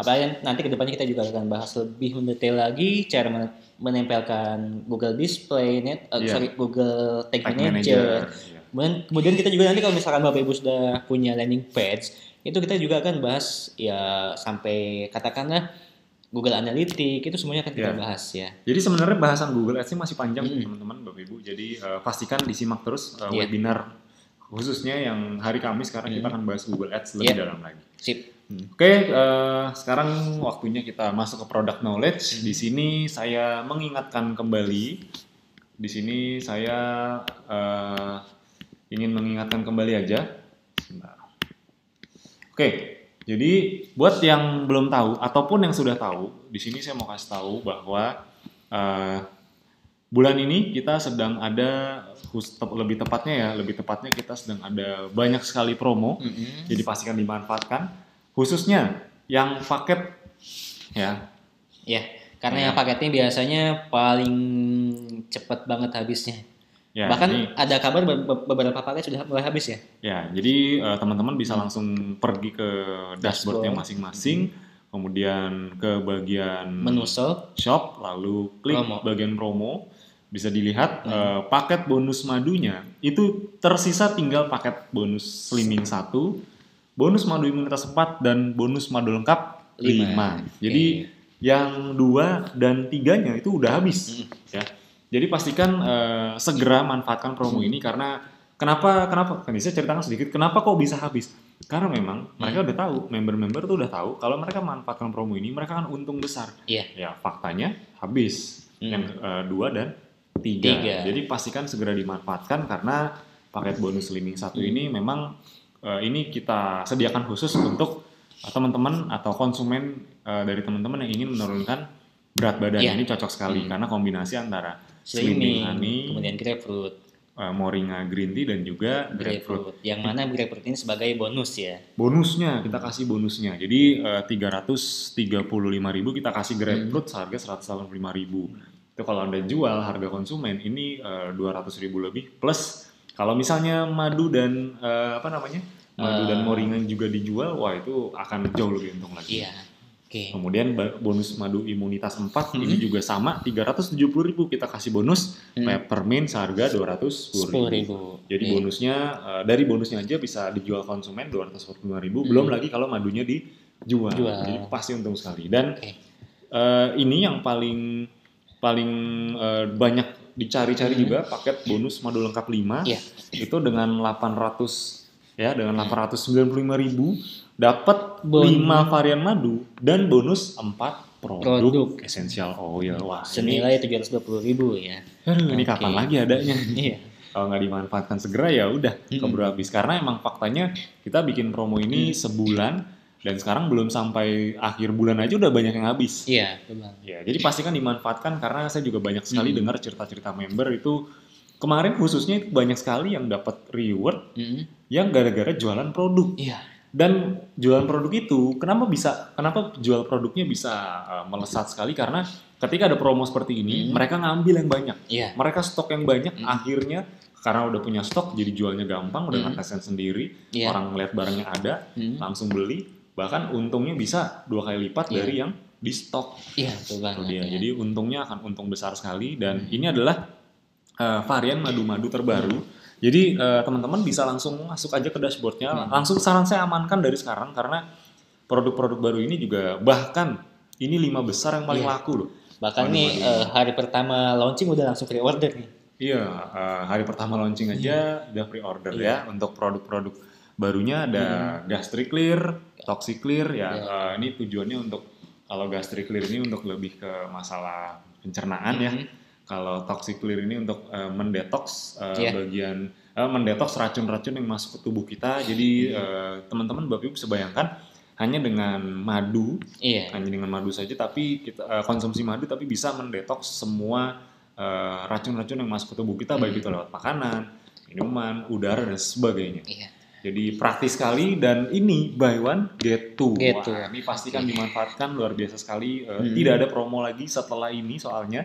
Apalagi nanti kedepannya kita juga akan bahas lebih mendetail lagi cara menempelkan Google Display, Google Tag Manager. Kemudian kita juga nanti kalau misalkan Bapak Ibu sudah punya landing page, itu kita juga akan bahas ya sampai katakanlah Google Analytics, itu semuanya akan kita bahas ya. Jadi sebenarnya bahasan Google Ads ini masih panjang teman-teman Bapak Ibu. Jadi pastikan disimak terus webinar khususnya yang hari Kamis, karena kita akan bahas Google Ads lebih dalam lagi. Oke, sekarang waktunya kita masuk ke product knowledge. Di sini saya mengingatkan kembali. Di sini saya ingin mengingatkan kembali aja. Sebentar. Oke, jadi buat yang belum tahu ataupun yang sudah tahu, di sini saya mau kasih tahu bahwa bulan ini kita sedang ada, lebih tepatnya kita sedang ada banyak sekali promo. Jadi pastikan dimanfaatkan. Khususnya yang paket karena yang paketnya biasanya paling cepat banget habisnya. Ya, Bahkan ini, ada kabar beberapa paket sudah mulai habis ya. ya, jadi teman-teman bisa langsung pergi ke dashboardnya Dashboard, masing-masing, kemudian ke bagian menu shop, shop, lalu klik promo. bagian promo, bisa dilihat paket bonus madunya itu tersisa tinggal paket bonus slimming 1, bonus madu imunitas 4, dan bonus madu lengkap 5. Jadi yang 2 dan 3-nya itu udah habis ya. Jadi pastikan segera manfaatkan promo ini karena kenapa ini saya ceritakan sedikit kenapa kok bisa habis. Karena memang mereka udah tahu, member-member tuh udah tahu kalau mereka manfaatkan promo ini mereka akan untung besar. Ya faktanya habis yang 2 dan 3. Jadi pastikan segera dimanfaatkan karena paket bonus slimming 1 ini memang ini kita sediakan khusus untuk teman-teman atau konsumen dari teman-teman yang ingin menurunkan berat badan. Ini cocok sekali karena kombinasi antara slimming honey, kemudian grapefruit, moringa green tea dan juga grapefruit. Yang mana grapefruit ini sebagai bonus ya. Bonusnya kita kasih bonusnya. Jadi 335.000 kita kasih grapefruit seharga 185.000. Itu kalau Anda jual harga konsumen ini 200.000 lebih plus kalau misalnya madu dan madu dan moringa juga dijual, wah itu akan jauh lebih untung lagi. Iya. Kemudian bonus madu imunitas 4 ini juga sama 370.000 kita kasih bonus peppermint seharga 210.000. Jadi bonusnya dari bonusnya aja bisa dijual konsumen 245.000 belum lagi kalau madunya dijual. Jadi pasti untung sekali. Dan ini yang paling banyak dicari-cari juga paket bonus madu lengkap 5 itu dengan 895.000 dapat 5 varian madu dan bonus 4 produk esensial oil. Wah, senilai 720.000 ya. Ini kapan lagi adanya? Kalau nggak dimanfaatkan segera ya udah keburu habis. Karena emang faktanya kita bikin promo ini sebulan dan sekarang belum sampai akhir bulan aja udah banyak yang habis. Iya, betul. Ya, jadi pastikan dimanfaatkan karena saya juga banyak sekali dengar cerita-cerita member itu kemarin khususnya itu banyak sekali yang dapat reward yang gara-gara jualan produk. Iya. Dan jualan produk itu kenapa jual produknya bisa melesat sekali karena ketika ada promo seperti ini mereka ngambil yang banyak, mereka stok yang banyak akhirnya karena udah punya stok jadi jualnya gampang udah ngetesin sendiri, orang ngeliat barangnya ada langsung beli bahkan untungnya bisa 2 kali lipat dari yang di stok. Betul banget. Jadi untungnya akan untung besar sekali dan ini adalah varian madu-madu terbaru. Jadi teman-teman bisa langsung masuk aja ke dashboardnya. Langsung saran saya amankan dari sekarang karena produk-produk baru ini juga bahkan ini 5 besar yang paling laku loh. Bahkan nih hari pertama launching udah langsung pre-order nih. Iya, hari pertama launching aja udah pre-order ya untuk produk-produk barunya ada Gastric Clear, Toxic Clear ya. Ini tujuannya untuk kalau Gastric Clear ini untuk lebih ke masalah pencernaan ya. Kalau Toxic Clear ini untuk mendetoks bagian mendetoks racun-racun yang masuk ke tubuh kita. Jadi teman-teman Bapak Ibu bisa bayangkan hanya dengan madu, hanya dengan madu saja tapi kita konsumsi madu tapi bisa mendetoks semua racun-racun yang masuk ke tubuh kita baik itu lewat makanan, minuman, udara dan sebagainya. Jadi praktis sekali dan ini buy one get two. Wah, ini pastikan dimanfaatkan luar biasa sekali. Tidak ada promo lagi setelah ini soalnya.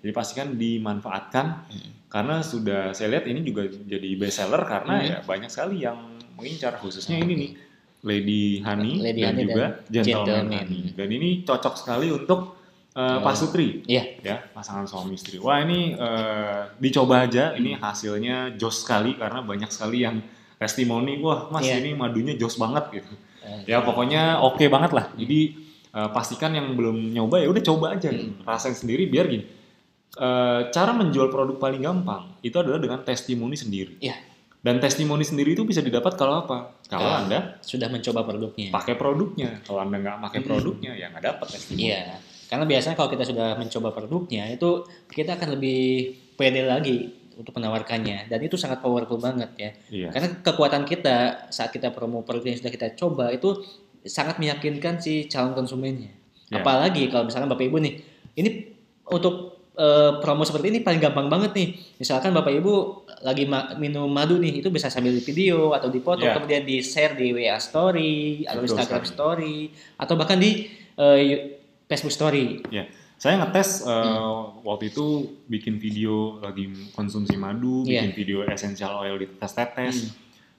Jadi pastikan dimanfaatkan karena sudah saya lihat ini juga jadi best seller karena ya banyak sekali yang mengincar khususnya ini nih Lady Honey dan juga Gentleman Honey. Dan ini cocok sekali untuk pasutri ya pasangan suami istri. Wah ini dicoba aja ini hasilnya jos sekali karena banyak sekali yang testimoni wah mas ini madunya jos banget gitu. Ya pokoknya oke banget lah. Jadi pastikan yang belum nyoba ya udah coba aja rasain sendiri biar gini. Cara menjual produk paling gampang itu adalah dengan testimoni sendiri. Dan testimoni sendiri itu bisa didapat kalau apa? Kalau Anda sudah mencoba produknya. Pakai produknya. Kalau Anda nggak pakai produknya ya nggak dapat testimoni. Karena biasanya kalau kita sudah mencoba produknya itu kita akan lebih pede lagi untuk menawarkannya dan itu sangat powerful banget ya. Karena kekuatan kita saat kita promo produk yang sudah kita coba itu sangat meyakinkan si calon konsumennya. Apalagi kalau misalkan Bapak Ibu nih, ini untuk promo seperti ini paling gampang banget nih. Misalkan Bapak Ibu lagi minum madu nih, itu bisa sambil di video atau dipoto kemudian di share di WA Story atau Instagram Story atau bahkan di Facebook Story. Saya ngetes waktu itu bikin video lagi konsumsi madu, bikin video essential oil di tetes-tetes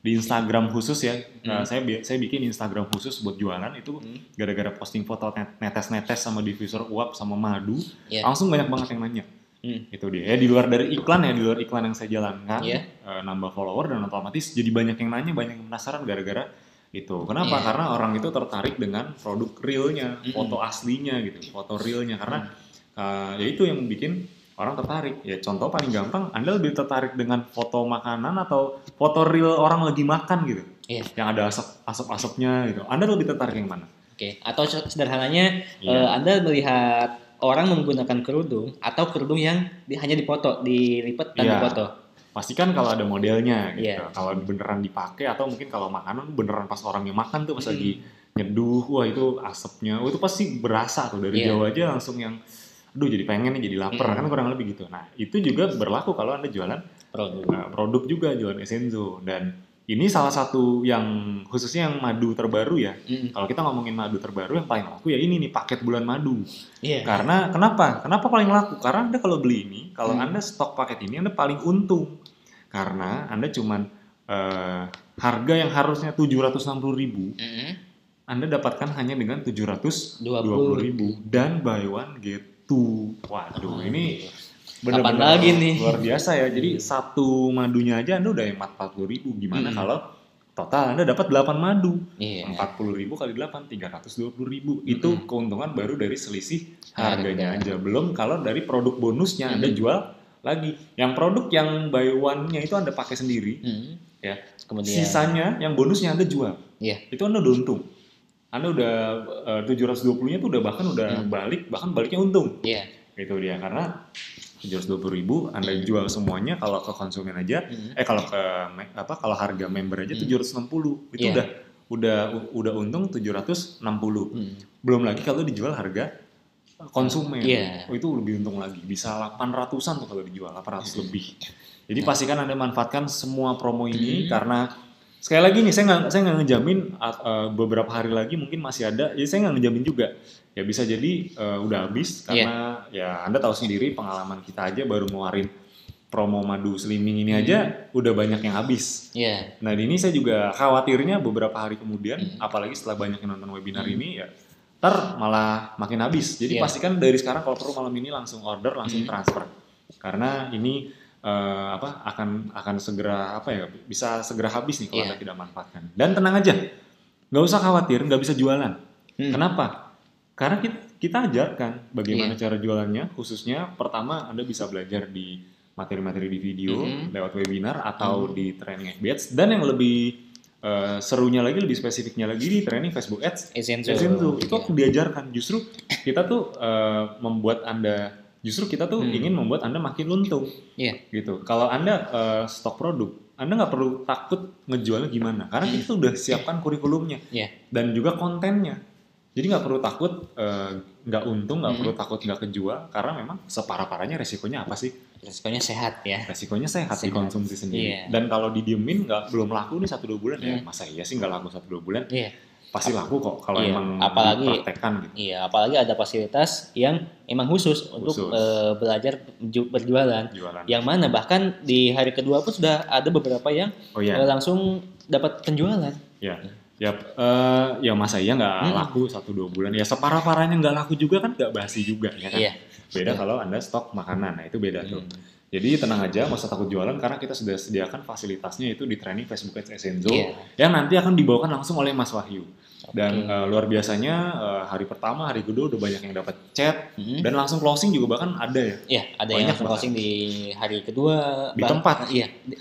di Instagram khusus ya. Saya bikin Instagram khusus buat jualan itu gara-gara posting foto netes-netes sama diffuser uap sama madu, langsung banyak banget yang nanya. Itu dia. Ya di luar dari iklan ya, di luar iklan yang saya jalankan, nambah follower dan otomatis jadi banyak yang nanya, banyak yang penasaran gara-gara itu. Kenapa? Karena orang itu tertarik dengan produk realnya, foto aslinya gitu, foto realnya. Karena ya itu yang bikin orang tertarik. Ya contoh paling gampang, Anda lebih tertarik dengan foto makanan atau foto real orang lagi makan gitu, yang ada asap-asapnya gitu. Anda lebih tertarik yang mana? Atau sederhananya Anda melihat orang menggunakan kerudung atau kerudung yang hanya dipoto, dilipat dan dipoto. Pastikan kalau ada modelnya gitu. Kalau beneran dipakai atau mungkin kalau makanan beneran pas orangnya makan tuh pas lagi nyeduh, wah itu asapnya, itu pasti berasa tuh dari jauh aja langsung yang, aduh jadi pengen nih, jadi lapar kan kurang lebih gitu. Nah itu juga berlaku kalau Anda jualan produk juga, jualan Essenzo. Dan ini salah satu yang khususnya yang madu terbaru ya. Kalau kita ngomongin madu terbaru yang paling laku ya ini nih paket bulan madu. Karena kenapa paling laku? Karena Anda kalau beli ini, kalau Anda stok paket ini Anda paling untung. Karena Anda cuman harga yang harusnya 760.000, Anda dapatkan hanya dengan 720.000 dan buy one get two. Waduh, ini benar-benar luar biasa ya. Jadi satu madunya aja Anda udah 40.000. Gimana kalau total Anda dapat 8 madu? 40.000 kali 8, 320.000. Itu keuntungan baru dari selisih harganya aja. Belum kalau dari produk bonusnya Anda jual lagi. Yang produk yang buy one-nya itu Anda pakai sendiri. Ya. Kemudian sisanya yang bonusnya Anda jual. Itu Anda udah untung. Anda udah 720-nya tuh udah bahkan baliknya untung. Itu dia, karena 720.000 Anda jual semuanya kalau ke konsumen aja, kalau harga member aja 760, itu udah untung 760. Belum lagi kalau dijual harga konsumen, itu lebih untung lagi, bisa 800-an tuh kalau dijual, 800 lebih. Jadi pastikan Anda manfaatkan semua promo ini karena sekali lagi nih saya nggak ngejamin beberapa hari lagi mungkin masih ada, jadi saya nggak ngejamin juga. Ya bisa jadi udah habis karena ya Anda tahu sendiri pengalaman kita aja baru ngeluarin promo madu slimming ini aja udah banyak yang habis. Nah ini saya juga khawatirnya beberapa hari kemudian, apalagi setelah banyak yang nonton webinar ini ya, ntar malah makin habis. Jadi pastikan dari sekarang kalau perlu malam ini langsung order, langsung transfer. Karena ini akan segera bisa segera habis nih kalau Anda tidak manfaatkan. Dan tenang aja, nggak usah khawatir, nggak bisa jualan. Kenapa? Karena kita ajarkan bagaimana cara jualannya. Khususnya pertama Anda bisa belajar di materi-materi di video lewat webinar atau di training FBAds. Dan yang lebih serunya lagi, lebih spesifiknya lagi di training Facebook Ads Essenzo. Itu diajarkan. Justru kita tuh ingin membuat Anda makin untung. Gitu. Kalau Anda stok produk, Anda nggak perlu takut ngejualnya gimana, karena kita udah siapkan kurikulumnya dan juga kontennya. Jadi nggak perlu takut nggak untung, nggak perlu takut nggak kejual, karena memang separah-parahnya resikonya apa sih? Resikonya sehat ya. Resikonya sehat dikonsumsi sendiri. Dan kalau didiemin belum laku nih 1-2 bulan ya, masa iya sih nggak laku 1-2 bulan? Pasti laku kok kalau emang dipraktekkan gitu. Apalagi ada fasilitas yang emang khusus untuk belajar berjualan. Yang mana bahkan di hari kedua pun sudah ada beberapa yang langsung dapat penjualan. Ya masa iya nggak laku 1-2 bulan. Ya separah-parahnya nggak laku juga kan nggak basi juga ya kan. Beda kalau Anda stok makanan, nah itu beda tuh. Jadi tenang aja, nggak usah takut jualan karena kita sudah sediakan fasilitasnya itu di training Facebook Ads Essenzo yang nanti akan dibawakan langsung oleh Mas Wahyu. Dan luar biasanya hari pertama, hari kedua udah banyak yang dapat chat dan langsung closing juga bahkan ada ya. Ada banyak yang langsung closing di hari kedua. Di tempat.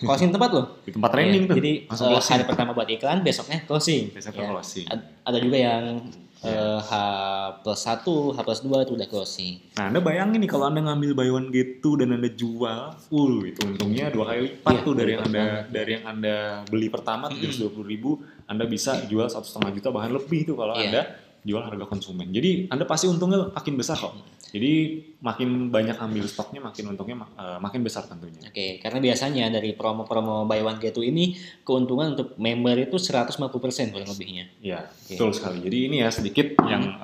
Closing tempat loh. Di tempat training tuh. Jadi hari pertama buat iklan, besoknya closing. Closing. Ada juga yang H+1, H+2 itu udah closing. Nah, Anda bayangin nih kalau Anda ngambil buy one get two dan Anda jual, itu untungnya 2 kali lipat tuh dari yang Anda beli pertama 720.000, Anda bisa jual 1,5 juta bahkan lebih tuh kalau Anda jual harga konsumen. Jadi Anda pasti untungnya makin besar kok. Jadi makin banyak ambil stoknya, makin untungnya makin besar tentunya. Karena biasanya dari promo-promo buy one get two ini keuntungan untuk member itu 150% kurang lebihnya. Iya, betul sekali. Jadi ini ya sedikit yang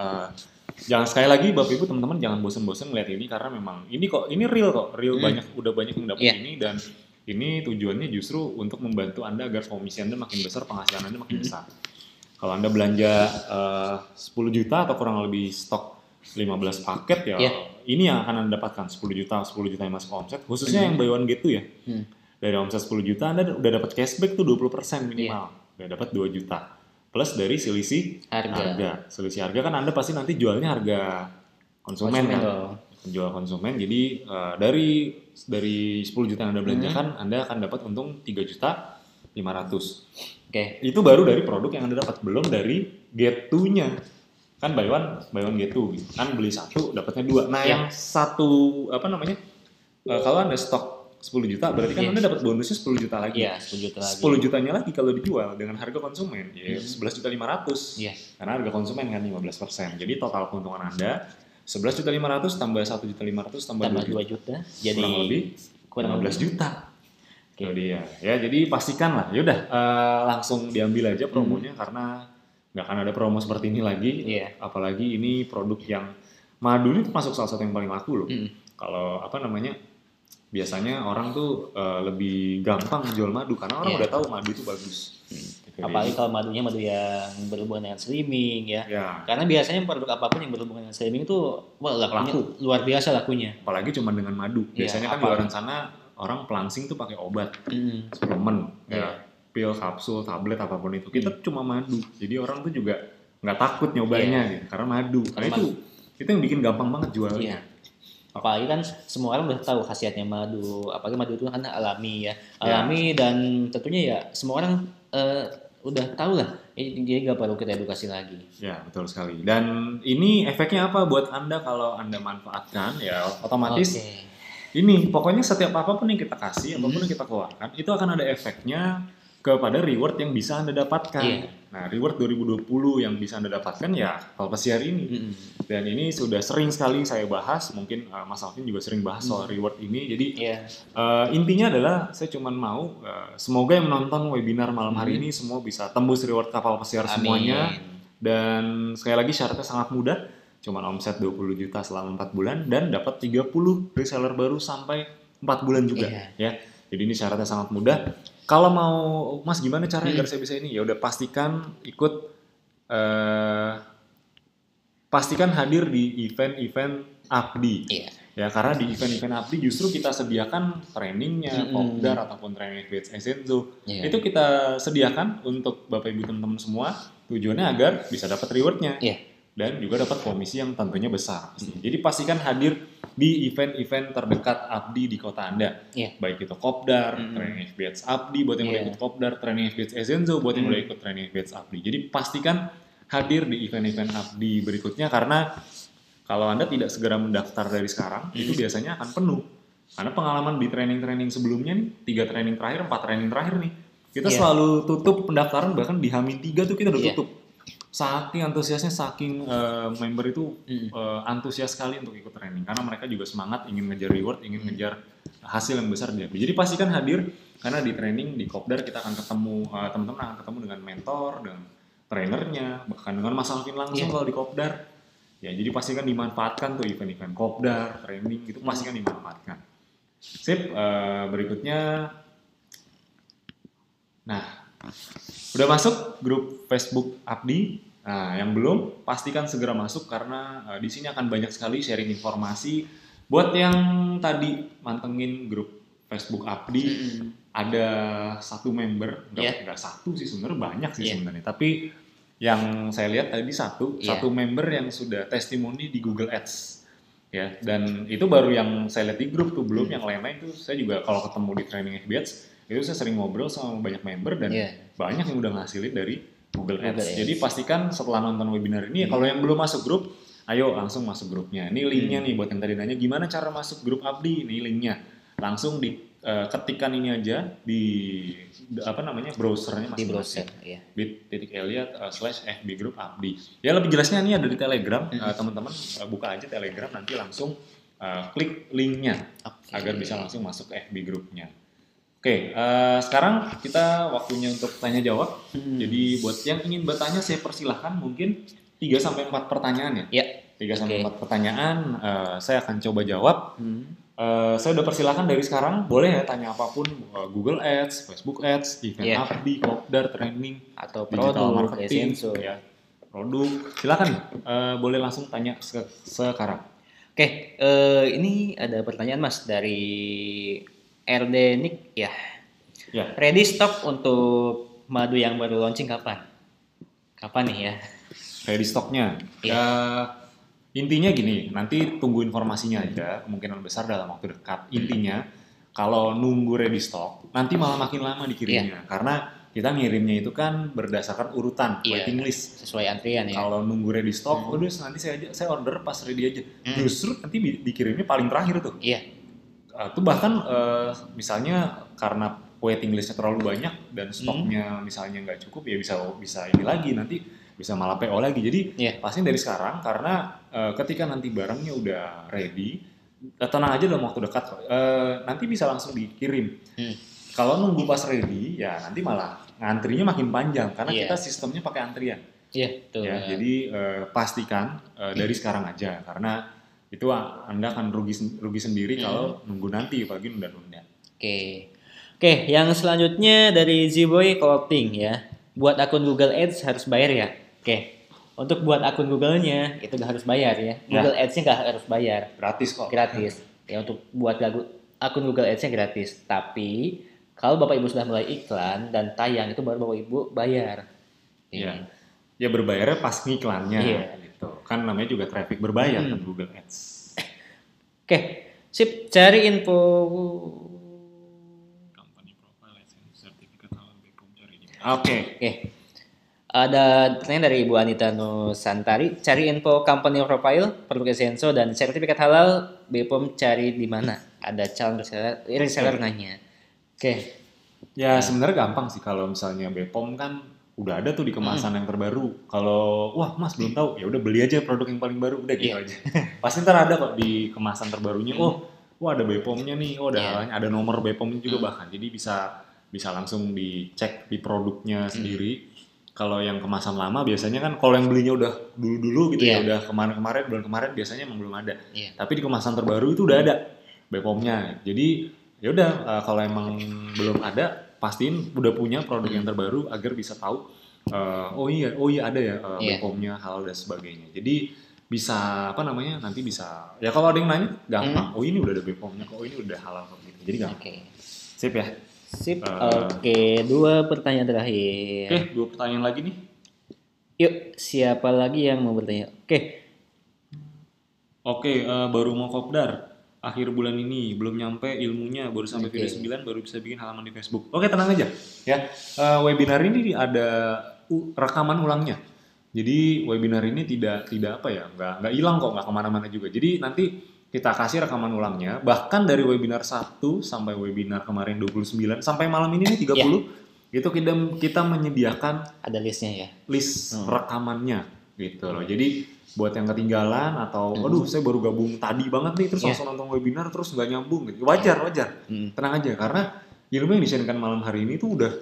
Jangan sekali lagi Bapak Ibu teman-teman jangan bosen-bosen ngeliat ini karena memang ini real kok, real udah banyak yang dapat ini dan ini tujuannya justru untuk membantu Anda agar komisi Anda makin besar, penghasilan Anda makin besar. Kalau Anda belanja 10 juta atau kurang lebih stok 15 paket ya, ini yang akan Anda dapatkan 10 juta yang masuk omset, khususnya yang buy one get two ya. Dari omset 10 juta Anda udah dapat cashback tuh 20% minimal. Udah dapat 2 juta. Plus dari selisih harga. Selisih harga kan Anda pasti nanti jualnya harga konsumen kan. Penjual konsumen. Jadi dari 10 juta yang Anda belanjakan, Anda akan dapat untung 3 juta 500. Itu baru dari produk yang Anda dapat, belum dari get to-nya. Kan buy one get two. Kan beli satu dapatnya 2. Nah, yang satu kalau Anda stok 10 juta berarti kan Anda dapat bonusnya 10 juta lagi. 10 jutanya lagi kalau dijual dengan harga konsumen ya 11.500.000. Karena harga konsumen kan 15%. Jadi total keuntungan Anda 11.500.000 tambah 1.500.000 tambah 2 juta. Jadi kurang lebih 15 juta. Itu dia. Ya, jadi pastikan lah. Yaudah langsung diambil aja promonya karena nggak akan ada promo seperti ini lagi. Apalagi ini produk yang madu ini masuk salah satu yang paling laku loh. Kalau biasanya orang tuh lebih gampang jual madu karena orang udah tahu madu itu bagus. Apalagi kalau madunya madu yang berhubungan dengan streaming ya. Karena biasanya produk apapun yang berhubungan dengan streaming itu laku. Luar biasa lakunya. Apalagi cuma dengan madu. Biasanya kan di luar sana orang pelangsing tuh pakai obat, suplemen, pil, kapsul, tablet apapun itu. Kita cuma madu. Jadi orang tuh juga nggak takut nyobanya gitu karena madu. Karena itu yang bikin gampang banget jualnya. Apalagi kan semua orang udah tahu khasiatnya madu, apalagi madu itu kan alami ya, alami dan tentunya ya semua orang udah tahu lah, jadi nggak perlu kita edukasi lagi. Ya betul sekali. Dan ini efeknya apa buat Anda kalau Anda manfaatkan ya otomatis ini pokoknya setiap apapun yang kita kasih, apapun yang kita keluarkan itu akan ada efeknya kepada reward yang bisa Anda dapatkan. Nah, reward 2020 yang bisa Anda dapatkan ya Kapal Pesiar ini. Dan ini sudah sering sekali saya bahas, mungkin Mas Alvin juga sering bahas soal reward ini. Jadi intinya adalah saya cuma mau semoga yang menonton webinar malam hari ini semua bisa tembus reward Kapal Pesiar semuanya. Dan sekali lagi syaratnya sangat mudah, cuma omset 20 juta selama 4 bulan dan dapat 30 reseller baru sampai 4 bulan juga ya. Jadi ini syaratnya sangat mudah. Kalau mau Mas gimana caranya agar saya bisa ini? Ya udah pastikan pastikan hadir di event-event Abdi. Ya karena di event-event Abdi justru kita sediakan trainingnya, kopdar ataupun training FBH Esenzo. Itu kita sediakan untuk Bapak Ibu teman-teman semua. Tujuannya agar bisa dapat rewardnya. Dan juga dapat komisi yang tentunya besar. Jadi pastikan hadir di event-event terdekat Abdi di kota Anda. Baik itu kopdar, training FBH Abdi buat yang udah ikut kopdar, training FBH Esenzo buat yang udah ikut training FBH Abdi. Jadi pastikan hadir di event-event Abdi berikutnya karena kalau Anda tidak segera mendaftar dari sekarang, itu biasanya akan penuh. Karena pengalaman di training-training sebelumnya nih, 3 training terakhir, 4 training terakhir nih, kita selalu tutup pendaftaran bahkan di H-3 tuh kita udah tutup. Saking antusiasnya, saking member itu antusias sekali untuk ikut training karena mereka juga semangat ingin ngejar reward, ingin ngejar hasil yang besar dia. Jadi pastikan hadir karena di training di kopdar kita akan ketemu teman-teman akan ketemu dengan mentor, dengan trainernya, bahkan dengan Mas Alvin langsung kalau di kopdar. Ya jadi pastikan dimanfaatkan tuh event-event kopdar, training gitu pastikan dimanfaatkan. Sip, berikutnya. Nah, udah masuk grup Facebook Abdi? Nah, yang belum pastikan segera masuk karena di sini akan banyak sekali sharing informasi. Buat yang tadi mantengin grup Facebook Abdi, ada satu member, enggak satu sih sebenarnya banyak sih sebenarnya. Tapi yang saya lihat tadi satu member yang sudah testimoni di Google Ads. Ya, dan itu baru yang saya lihat di grup tuh, belum yang lain-lain tuh saya juga kalau ketemu di training FBH itu saya sering ngobrol sama banyak member dan banyak yang udah ngasilin dari Google Ads. Jadi pastikan setelah nonton webinar ini, kalau yang belum masuk grup, ayo langsung masuk grupnya. Ini linknya nih buat yang tadi nanya gimana cara masuk grup Abdi, ini linknya. Langsung ketikkan ini aja di browsernya masing-masing. bit.ly/FB Group Abdi. Ya lebih jelasnya ini ada di Telegram, teman-teman buka aja Telegram nanti langsung klik linknya agar bisa langsung masuk ke FB grupnya. Oke, sekarang kita waktunya untuk tanya jawab. Jadi buat yang ingin bertanya saya persilahkan mungkin 3-4 pertanyaan ya. 3 sampai 4 pertanyaan, saya akan coba jawab. Saya udah persilakan dari sekarang, boleh ya tanya apapun, Google Ads, Facebook Ads, event Updi, Kopdar, training, atau digital produk, marketing, Essential. ya, produk. Silakan, boleh langsung tanya sekarang. Oke, ini ada pertanyaan Mas dari RD Nick ya. Ready stock untuk madu yang baru launching kapan? Kapan nih ya? Ready stocknya? Ya, intinya gini, nanti tunggu informasinya aja, kemungkinan besar dalam waktu dekat. Intinya, kalau nunggu ready stock, nanti malah makin lama dikirimnya. Karena kita ngirimnya itu kan berdasarkan urutan, waiting list. Sesuai antrian ya. Kalau nunggu ready stock, udah nanti saya order pas ready aja. Justru nanti dikirimnya paling terakhir tuh. Itu bahkan misalnya karena waiting listnya terlalu banyak dan stoknya misalnya nggak cukup, ya bisa ini lagi nanti bisa malah PO lagi. Jadi pasti dari sekarang, karena ketika nanti barangnya udah ready, tenang aja dalam waktu dekat, nanti bisa langsung dikirim. Kalau nunggu pas ready, ya nanti malah ngantrinya makin panjang karena kita sistemnya pakai antrian. Betul. Ya, jadi pastikan dari sekarang aja, karena itu Anda akan rugi sendiri kalau nunggu nanti, apalagi nunda-nunda. Oke, yang selanjutnya dari Z-Boy Clothing ya. Buat akun Google Ads harus bayar ya? Oke. Untuk buat akun Google-nya itu nggak harus bayar ya. Google Ads-nya nggak harus bayar. Gratis kok. Gratis. Ya, untuk buat akun Google Ads-nya gratis. Tapi kalau Bapak Ibu sudah mulai iklan dan tayang, itu baru Bapak Ibu bayar. Iya. Ya berbayarnya pas ngiklannya gitu. Kan namanya juga traffic berbayar kan Google Ads. Oke. Sip, cari info Oke. Ada pertanyaan dari Ibu Anita Nusantari. Cari info company profile, produk Essential dan sertifikat halal BPOM cari di mana? Ada calon reseller nanya. Ya sebenarnya gampang sih, kalau misalnya BPOM kan udah ada tuh di kemasan yang terbaru. Kalau wah Mas belum tahu, ya udah beli aja produk yang paling baru, udah gitu aja. Pasti ntar ada kok di kemasan terbarunya. Wah ada BPOM-nya nih, ada nomor BPOM-nya juga bahkan. Jadi bisa langsung dicek di produknya sendiri. Kalau yang kemasan lama biasanya kan, kalau yang belinya udah dulu gitu ya, udah bulan kemarin biasanya emang belum ada. Tapi di kemasan terbaru itu udah ada BPOM-nya. Jadi ya udah, kalau emang belum ada, pastiin udah punya produk yang terbaru agar bisa tahu. Oh iya ada ya BPOM-nya halal dan sebagainya. Jadi bisa nanti bisa ya, kalau ada yang nanya gampang. Oh ini udah ada BPOM-nya, oh ini udah halal gitu. Jadi gampang. Sip ya. Sip. Oke, 2 pertanyaan terakhir. 2 pertanyaan lagi nih. Yuk, siapa lagi yang mau bertanya? Oke, baru mau kopdar akhir bulan ini, belum nyampe ilmunya, baru sampai video 9, baru bisa bikin halaman di Facebook. Oke, tenang aja ya. Webinar ini ada rekaman ulangnya. Jadi webinar ini tidak nggak hilang kok, nggak kemana-mana juga. Jadi nanti kita kasih rekaman ulangnya, bahkan dari webinar 1 sampai webinar kemarin 29 sampai malam ini nih 30, itu kita menyediakan ada listnya ya. List rekamannya gitu loh. Jadi buat yang ketinggalan atau aduh saya baru gabung tadi banget nih terus langsung nonton webinar terus nggak nyambung gitu. Wajar. Tenang aja, karena ilmu yang disajikan malam hari ini tuh udah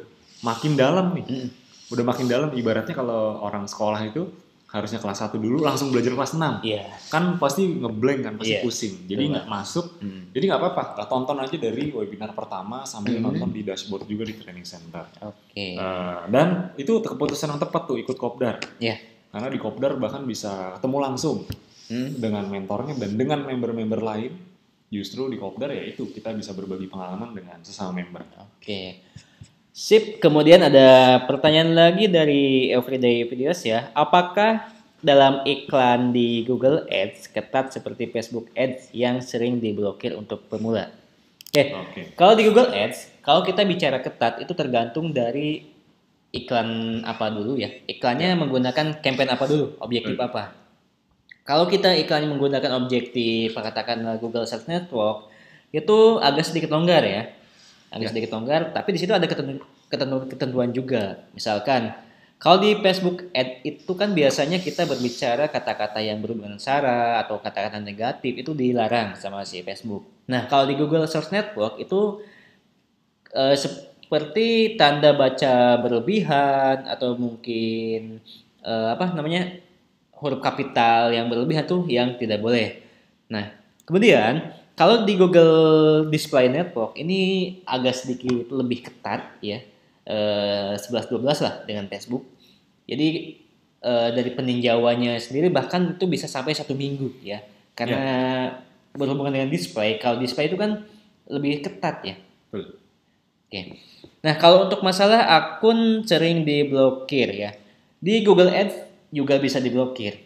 makin dalam nih. Udah makin dalam, ibaratnya kalau orang sekolah itu harusnya kelas 1 dulu langsung belajar kelas 6. Kan pasti ngeblank kan, pasti pusing. Jadi nggak masuk. Jadi nggak apa-apa, tonton aja dari webinar pertama sambil nonton di dashboard juga di training center. Dan itu keputusan yang tepat tuh ikut kopdar. Karena di kopdar bahkan bisa ketemu langsung dengan mentornya dan dengan member-member lain. Justru di kopdar ya itu kita bisa berbagi pengalaman dengan sesama member. Sip, kemudian ada pertanyaan lagi dari Everyday Videos ya. Apakah dalam iklan di Google Ads ketat seperti Facebook Ads yang sering diblokir untuk pemula? Kalau di Google Ads, kalau kita bicara ketat itu tergantung dari iklan apa dulu ya. Iklannya menggunakan campaign apa dulu, objektif apa. Kalau kita iklannya menggunakan objektif, katakan Google Search Network, itu agak sedikit longgar ya. Sedikit longgar, tapi di situ ada ketentuan juga. Misalkan kalau di Facebook Ad itu kan biasanya kita berbicara kata-kata yang berhubungan sara atau kata-kata negatif, itu dilarang sama si Facebook. Nah, kalau di Google Search Network itu seperti tanda baca berlebihan atau mungkin huruf kapital yang berlebihan tuh yang tidak boleh. Nah, kemudian kalau di Google Display Network ini agak sedikit lebih ketat ya, 11-12 lah dengan Facebook. Jadi dari peninjauannya sendiri bahkan itu bisa sampai 1 minggu ya, karena berhubungan dengan display. Kalau display itu kan lebih ketat ya. Oke. Nah, kalau untuk masalah akun sering diblokir ya, di Google Ads juga bisa diblokir.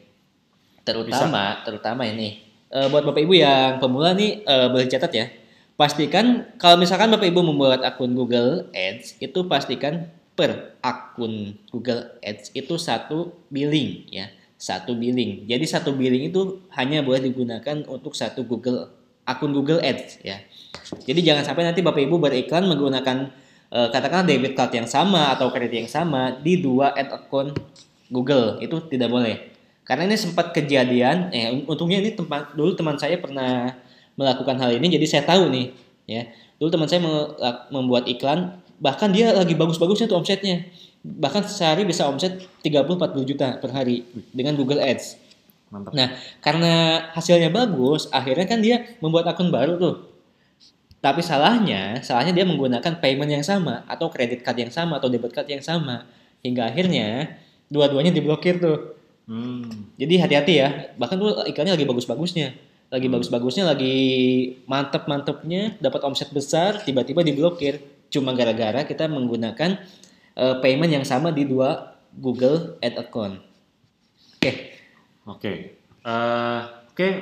Terutama ini buat Bapak Ibu yang pemula nih, boleh catat ya. Pastikan kalau misalkan Bapak Ibu membuat akun Google Ads, itu pastikan per akun Google Ads itu satu billing ya. Satu billing. Jadi satu billing itu hanya boleh digunakan untuk satu akun Google Ads ya. Jadi jangan sampai nanti Bapak Ibu beriklan menggunakan katakanlah debit card yang sama atau kredit yang sama di dua akun Google, itu tidak boleh. Karena ini sempat kejadian, untungnya ini dulu teman saya pernah melakukan hal ini, jadi saya tahu nih, ya. Dulu teman saya membuat iklan, bahkan dia lagi bagus-bagusnya tuh omsetnya. Bahkan sehari bisa omset 30-40 juta per hari dengan Google Ads. Mantap. Nah, karena hasilnya bagus, akhirnya kan dia membuat akun baru tuh. Tapi salahnya dia menggunakan payment yang sama, atau credit card yang sama, atau debit card yang sama. Hingga akhirnya dua-duanya diblokir tuh. Jadi hati-hati ya. Bahkan tuh iklannya lagi bagus-bagusnya. Lagi mantep-mantepnya, dapat omset besar, tiba-tiba diblokir. Cuma gara-gara kita menggunakan payment yang sama di dua Google Ad account. Oke,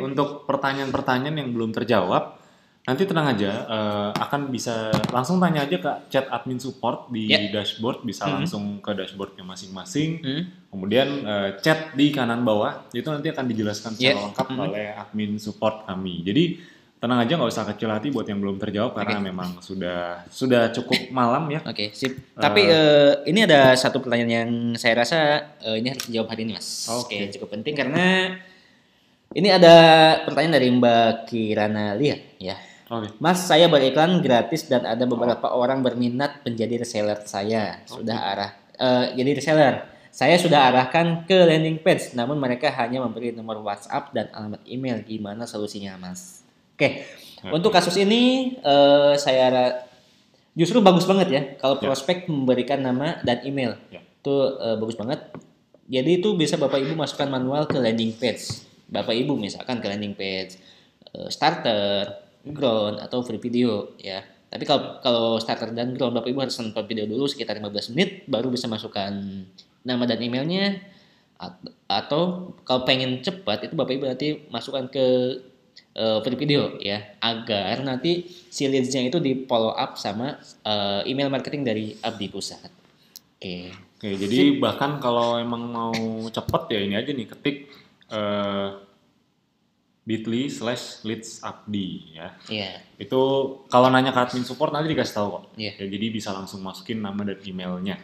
untuk pertanyaan-pertanyaan yang belum terjawab, nanti tenang aja, akan bisa langsung tanya aja ke chat admin support di dashboard, bisa langsung ke dashboardnya masing-masing. Kemudian chat di kanan bawah, itu nanti akan dijelaskan secara lengkap oleh admin support kami. Jadi tenang aja, nggak usah kecil hati buat yang belum terjawab karena memang sudah cukup malam ya. Oke, sip. Tapi ini ada satu pertanyaan yang saya rasa ini harus dijawab hari ini, Mas. Oke, cukup penting karena ini ada pertanyaan dari Mbak Kirana Lia ya. Mas, saya beriklan gratis dan ada beberapa orang berminat menjadi reseller saya. Jadi reseller. Saya sudah arahkan ke landing page, namun mereka hanya memberi nomor WhatsApp dan alamat email. Gimana solusinya, Mas? Untuk kasus ini saya justru bagus banget ya kalau prospek memberikan nama dan email. Itu bagus banget. Jadi itu bisa Bapak Ibu masukkan manual ke landing page. Bapak Ibu misalkan ke landing page starter, ground atau free video ya. Tapi kalau starter dan ground Bapak Ibu harus nonton video dulu sekitar 15 menit baru bisa masukkan nama dan emailnya, atau kalau pengen cepat itu Bapak Ibu nanti masukkan ke free video ya, agar nanti si leads-nya itu di follow up sama email marketing dari Abdi Pusat. Oke, jadi bahkan kalau emang mau cepet ya ini aja nih, ketik bit.ly/leadsabdi ya. Itu kalau nanya ke admin support nanti dikasih tahu kok. Ya, jadi bisa langsung masukin nama dan emailnya.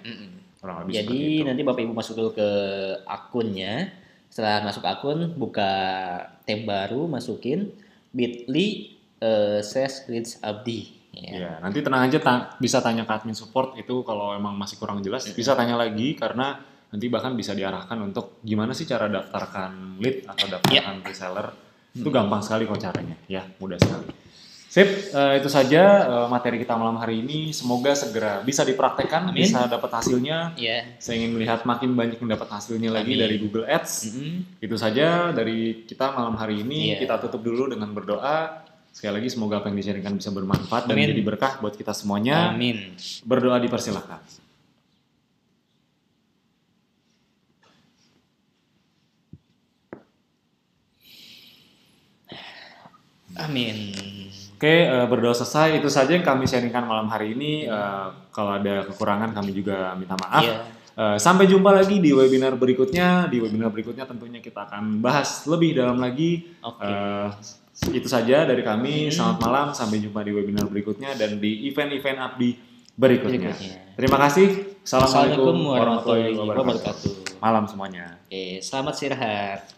Jadi nanti Bapak Ibu masuk dulu ke akunnya. Setelah masuk akun, buka tab baru, masukin bit.ly/leadsabdi. Ya, nanti tenang aja bisa tanya ke admin support itu kalau emang masih kurang jelas bisa tanya lagi, karena nanti bahkan bisa diarahkan untuk gimana sih cara daftarkan lead atau daftarkan reseller. Itu gampang sekali kok caranya ya, mudah sekali. Sip, itu saja materi kita malam hari ini. Semoga segera bisa dipraktekkan, bisa dapat hasilnya. Saya ingin melihat makin banyak yang dapat hasilnya lagi dari Google Ads. Itu saja dari kita malam hari ini. Kita tutup dulu dengan berdoa. Sekali lagi semoga apa yang dicarikan bisa bermanfaat dan jadi berkah buat kita semuanya. Berdoa dipersilakan. Amin. Oke, berdoa selesai. Itu saja yang kami sharingkan malam hari ini. Kalau ada kekurangan kami juga minta maaf. Sampai jumpa lagi di webinar berikutnya. Di webinar berikutnya tentunya kita akan bahas lebih dalam lagi. Itu saja dari kami. Selamat malam. Sampai jumpa di webinar berikutnya dan di event-event Abdi berikutnya. Terima kasih. Assalamualaikum warahmatullahi wabarakatuh. Malam semuanya. Selamat istirahat.